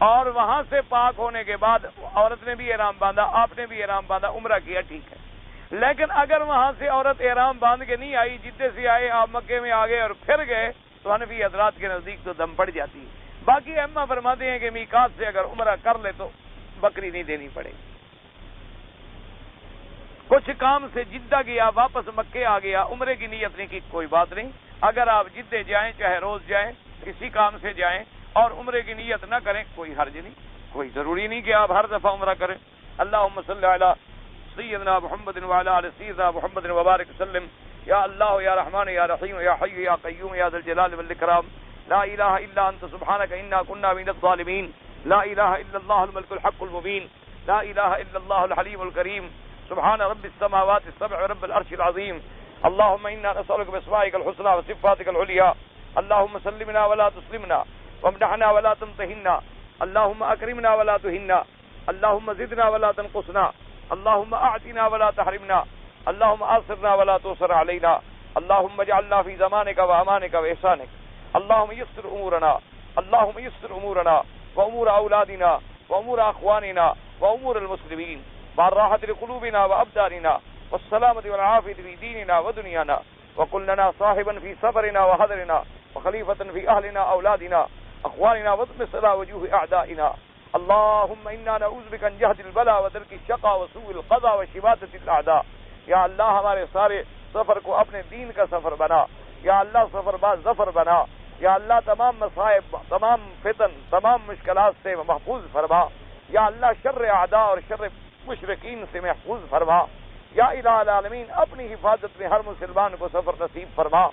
اور وہاں سے پاک ہونے کے بعد عورت نے بھی احرام باندھا، آپ نے بھی احرام باندھا، عمرہ کیا، ٹھیک ہے، لیکن اگر وہاں سے عورت احرام باندھ کے نہیں آئی، جدے سے آئے، آپ مکے میں آ گئے اور پھر گئے، تو حنفی حضرات کے نزدیک تو دم پڑ جاتی ہے۔ باقی ائمہ فرماتے ہیں کہ میقات سے اگر عمرہ کر لے تو بکری نہیں دینی پڑے گی۔ کچھ کام سے جدہ گیا، واپس مکے آ گیا، عمرے کی نیت نہیں کی، کوئی بات نہیں، اگر آپ جدے جائیں چاہے روز جائیں، کسی کام سے جائیں اور عمرے کی نیت نہ کریں کوئی حرج نہیں، کوئی ضروری نہیں کہ آپ ہر دفعہ عمرہ کریں۔ اللہم صلی علی سیدنا محمد وعلی آل سیدنا محمد وبارک وسلم۔ یا اللہ یا رحمان یا رحیم یا حی یا قیوم یا ذی الجلال والاکرام، لا الہ الا انت سبحانک انا کنا من الظالمین، لا الہ الا اللہ الملک الحق المبین، لا الہ الا اللہ الحلیم الکریم، سبحان رب السماوات السبع رب العرش العظیم۔ اللهم انا نسألك باسمائك الحسنى وصفاتك العليا، اللهم سلمنا ولا تسلمنا، وامنحنا ولا تمتحنا، اللهم اكرمنا ولا تهنا، اللهم زدنا ولا تنقصنا، اللهم اعطنا ولا تحرمنا، اللهم آثرنا ولا تؤثر علينا، اللهم اجعلنا في زمانك وامانك واحسانك، اللهم يسر امورنا، اللهم يسر امورنا وامور اولادنا وامور اخواننا وامور المسلمين، بالراحة لقلوبنا وابداننا، والسلامة والعافية في ديننا ودنيانا، وكن لنا صاحبا في سفرنا وحضرنا، وخليفة في أهلنا أولادنا أخواننا، واطمس على وجوه أعدائنا، اللهم إنا نعوذ بك من جهد البلاء ودرك الشقاء وسوء القضاء وشماتة الأعداء۔ یا اللہ ہمارے سارے سفر کو اپنے دین کا سفر بنا، یا اللہ سفر باز ظفر بنا، یا اللہ تمام مصائب، تمام فتن، تمام مشکلات سے محفوظ فرما، یا اللہ شر اعداء اور شر مشرکین سے محفوظ فرما، یا الہ العالمین اپنی حفاظت میں ہر مسلمان کو سفر نصیب فرما،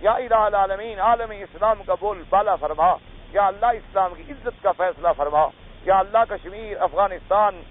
یا الہ العالمین عالم اسلام کا بول بالا فرما، یا اللہ اسلام کی عزت کا فیصلہ فرما، یا اللہ کشمیر، افغانستان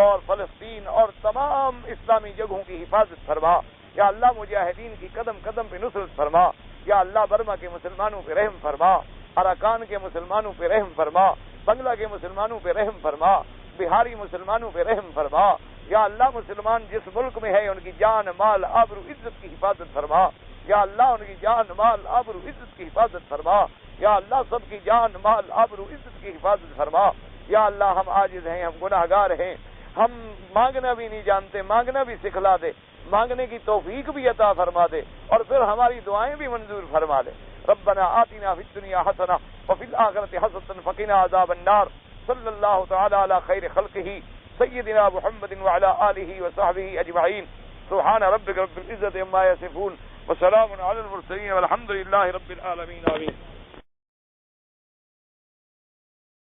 اور فلسطین اور تمام اسلامی جگہوں کی حفاظت فرما، یا اللہ مجاہدین کی قدم قدم پہ نصرت فرما، یا اللہ برما کے مسلمانوں پہ رحم فرما، اراکان کے مسلمانوں پہ رحم فرما، بنگلہ کے مسلمانوں پہ رحم فرما، بہاری مسلمانوں پہ رحم فرما، یا اللہ مسلمان جس ملک میں ہے ان کی جان مال آبرو عزت کی حفاظت فرما، یا اللہ ان کی جان مال آبرو عزت کی حفاظت فرما، یا اللہ سب کی جان مال آبرو عزت کی حفاظت فرما، یا اللہ ہم عاجز ہیں، ہم گناہ گار ہیں، ہم مانگنا بھی نہیں جانتے، مانگنا بھی سکھلا دے، مانگنے کی توفیق بھی عطا فرما دے، اور پھر ہماری دعائیں بھی منظور فرما دے۔ ربنا آتنا فی الدنیا حسنہ وفی الآخرۃ حسنۃ وقنا عذاب النار۔ صلی اللہ تعالی علی خیر خلقہ سیدنا محمد وعلی آلہ وصحبہ اجمعین۔ سبحان ربک رب العزۃ عما یصفون وسلام علی المرسلین والحمد للہ رب العالمین، آمین۔